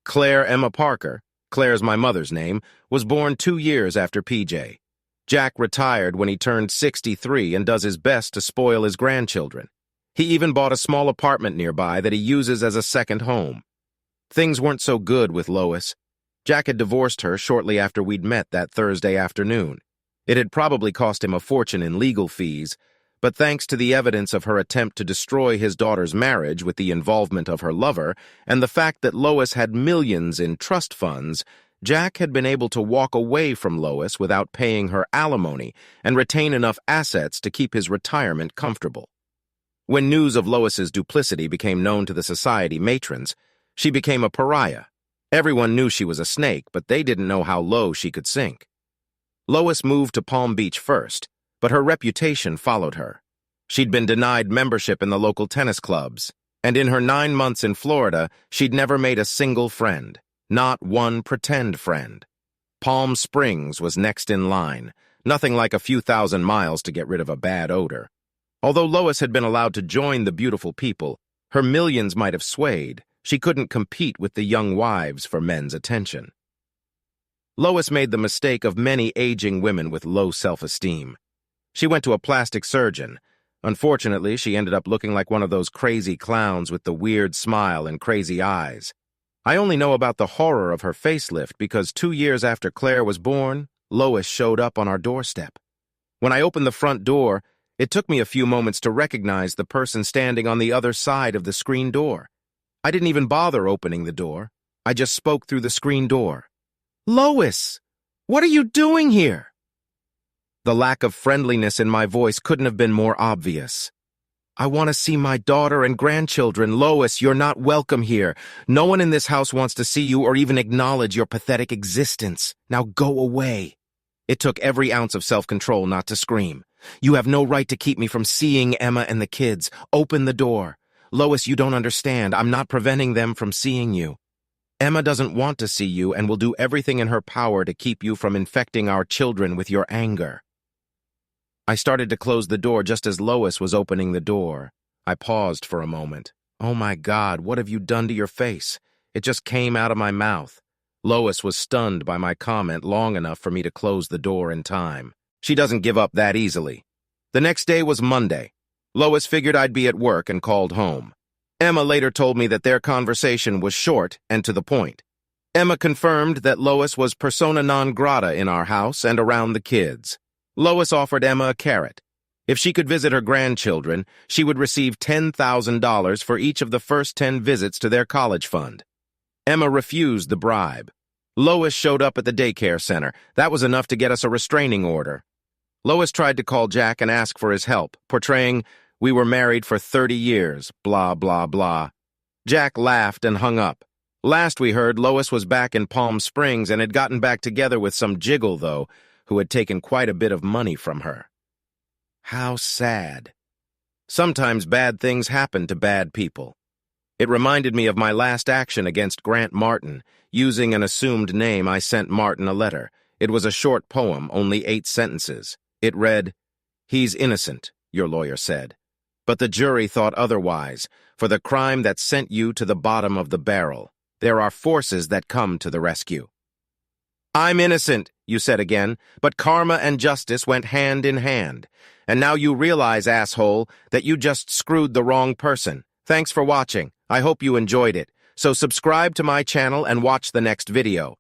Claire Emma Parker, Claire's my mother's name, was born 2 years after PJ. Jack retired when he turned 63 and does his best to spoil his grandchildren. He even bought a small apartment nearby that he uses as a second home. Things weren't so good with Lois. Jack had divorced her shortly after we'd met that Thursday afternoon. It had probably cost him a fortune in legal fees, but thanks to the evidence of her attempt to destroy his daughter's marriage with the involvement of her lover and the fact that Lois had millions in trust funds, Jack had been able to walk away from Lois without paying her alimony and retain enough assets to keep his retirement comfortable. When news of Lois's duplicity became known to the society matrons, she became a pariah. Everyone knew she was a snake, but they didn't know how low she could sink. Lois moved to Palm Beach first, but her reputation followed her. She'd been denied membership in the local tennis clubs, and in her 9 months in Florida, she'd never made a single friend, not one pretend friend. Palm Springs was next in line, nothing like a few thousand miles to get rid of a bad odor. Although Lois had been allowed to join the beautiful people, her millions might have swayed. She couldn't compete with the young wives for men's attention. Lois made the mistake of many aging women with low self-esteem. She went to a plastic surgeon. Unfortunately, she ended up looking like one of those crazy clowns with the weird smile and crazy eyes. I only know about the horror of her facelift because 2 years after Claire was born, Lois showed up on our doorstep. When I opened the front door, it took me a few moments to recognize the person standing on the other side of the screen door. I didn't even bother opening the door. I just spoke through the screen door. "Lois, what are you doing here?" The lack of friendliness in my voice couldn't have been more obvious. "I want to see my daughter and grandchildren. Lois, you're not welcome here. No one in this house wants to see you or even acknowledge your pathetic existence. Now go away." It took every ounce of self-control not to scream. "You have no right to keep me from seeing Emma and the kids. Open the door. Lois, you don't understand. I'm not preventing them from seeing you. Emma doesn't want to see you and will do everything in her power to keep you from infecting our children with your anger." I started to close the door just as Lois was opening the door. I paused for a moment. "Oh my God, what have you done to your face?" It just came out of my mouth. Lois was stunned by my comment long enough for me to close the door in time. She doesn't give up that easily. The next day was Monday. Lois figured I'd be at work and called home. Emma later told me that their conversation was short and to the point. Emma confirmed that Lois was persona non grata in our house and around the kids. Lois offered Emma a carrot. If she could visit her grandchildren, she would receive $10,000 for each of the first 10 visits to their college fund. Emma refused the bribe. Lois showed up at the daycare center. That was enough to get us a restraining order. Lois tried to call Jack and ask for his help, portraying, "We were married for 30 years, blah, blah, blah." Jack laughed and hung up. Last we heard, Lois was back in Palm Springs and had gotten back together with some jiggle, though, who had taken quite a bit of money from her. How sad. Sometimes bad things happen to bad people. It reminded me of my last action against Grant Martin. Using an assumed name, I sent Martin a letter. It was a short poem, only 8 sentences. It read, "He's innocent," your lawyer said. "But the jury thought otherwise. For the crime that sent you to the bottom of the barrel, there are forces that come to the rescue." "I'm innocent," you said again, "but karma and justice went hand in hand. And now you realize, asshole, that you just screwed the wrong person. Thanks for watching. I hope you enjoyed it. So subscribe to my channel and watch the next video.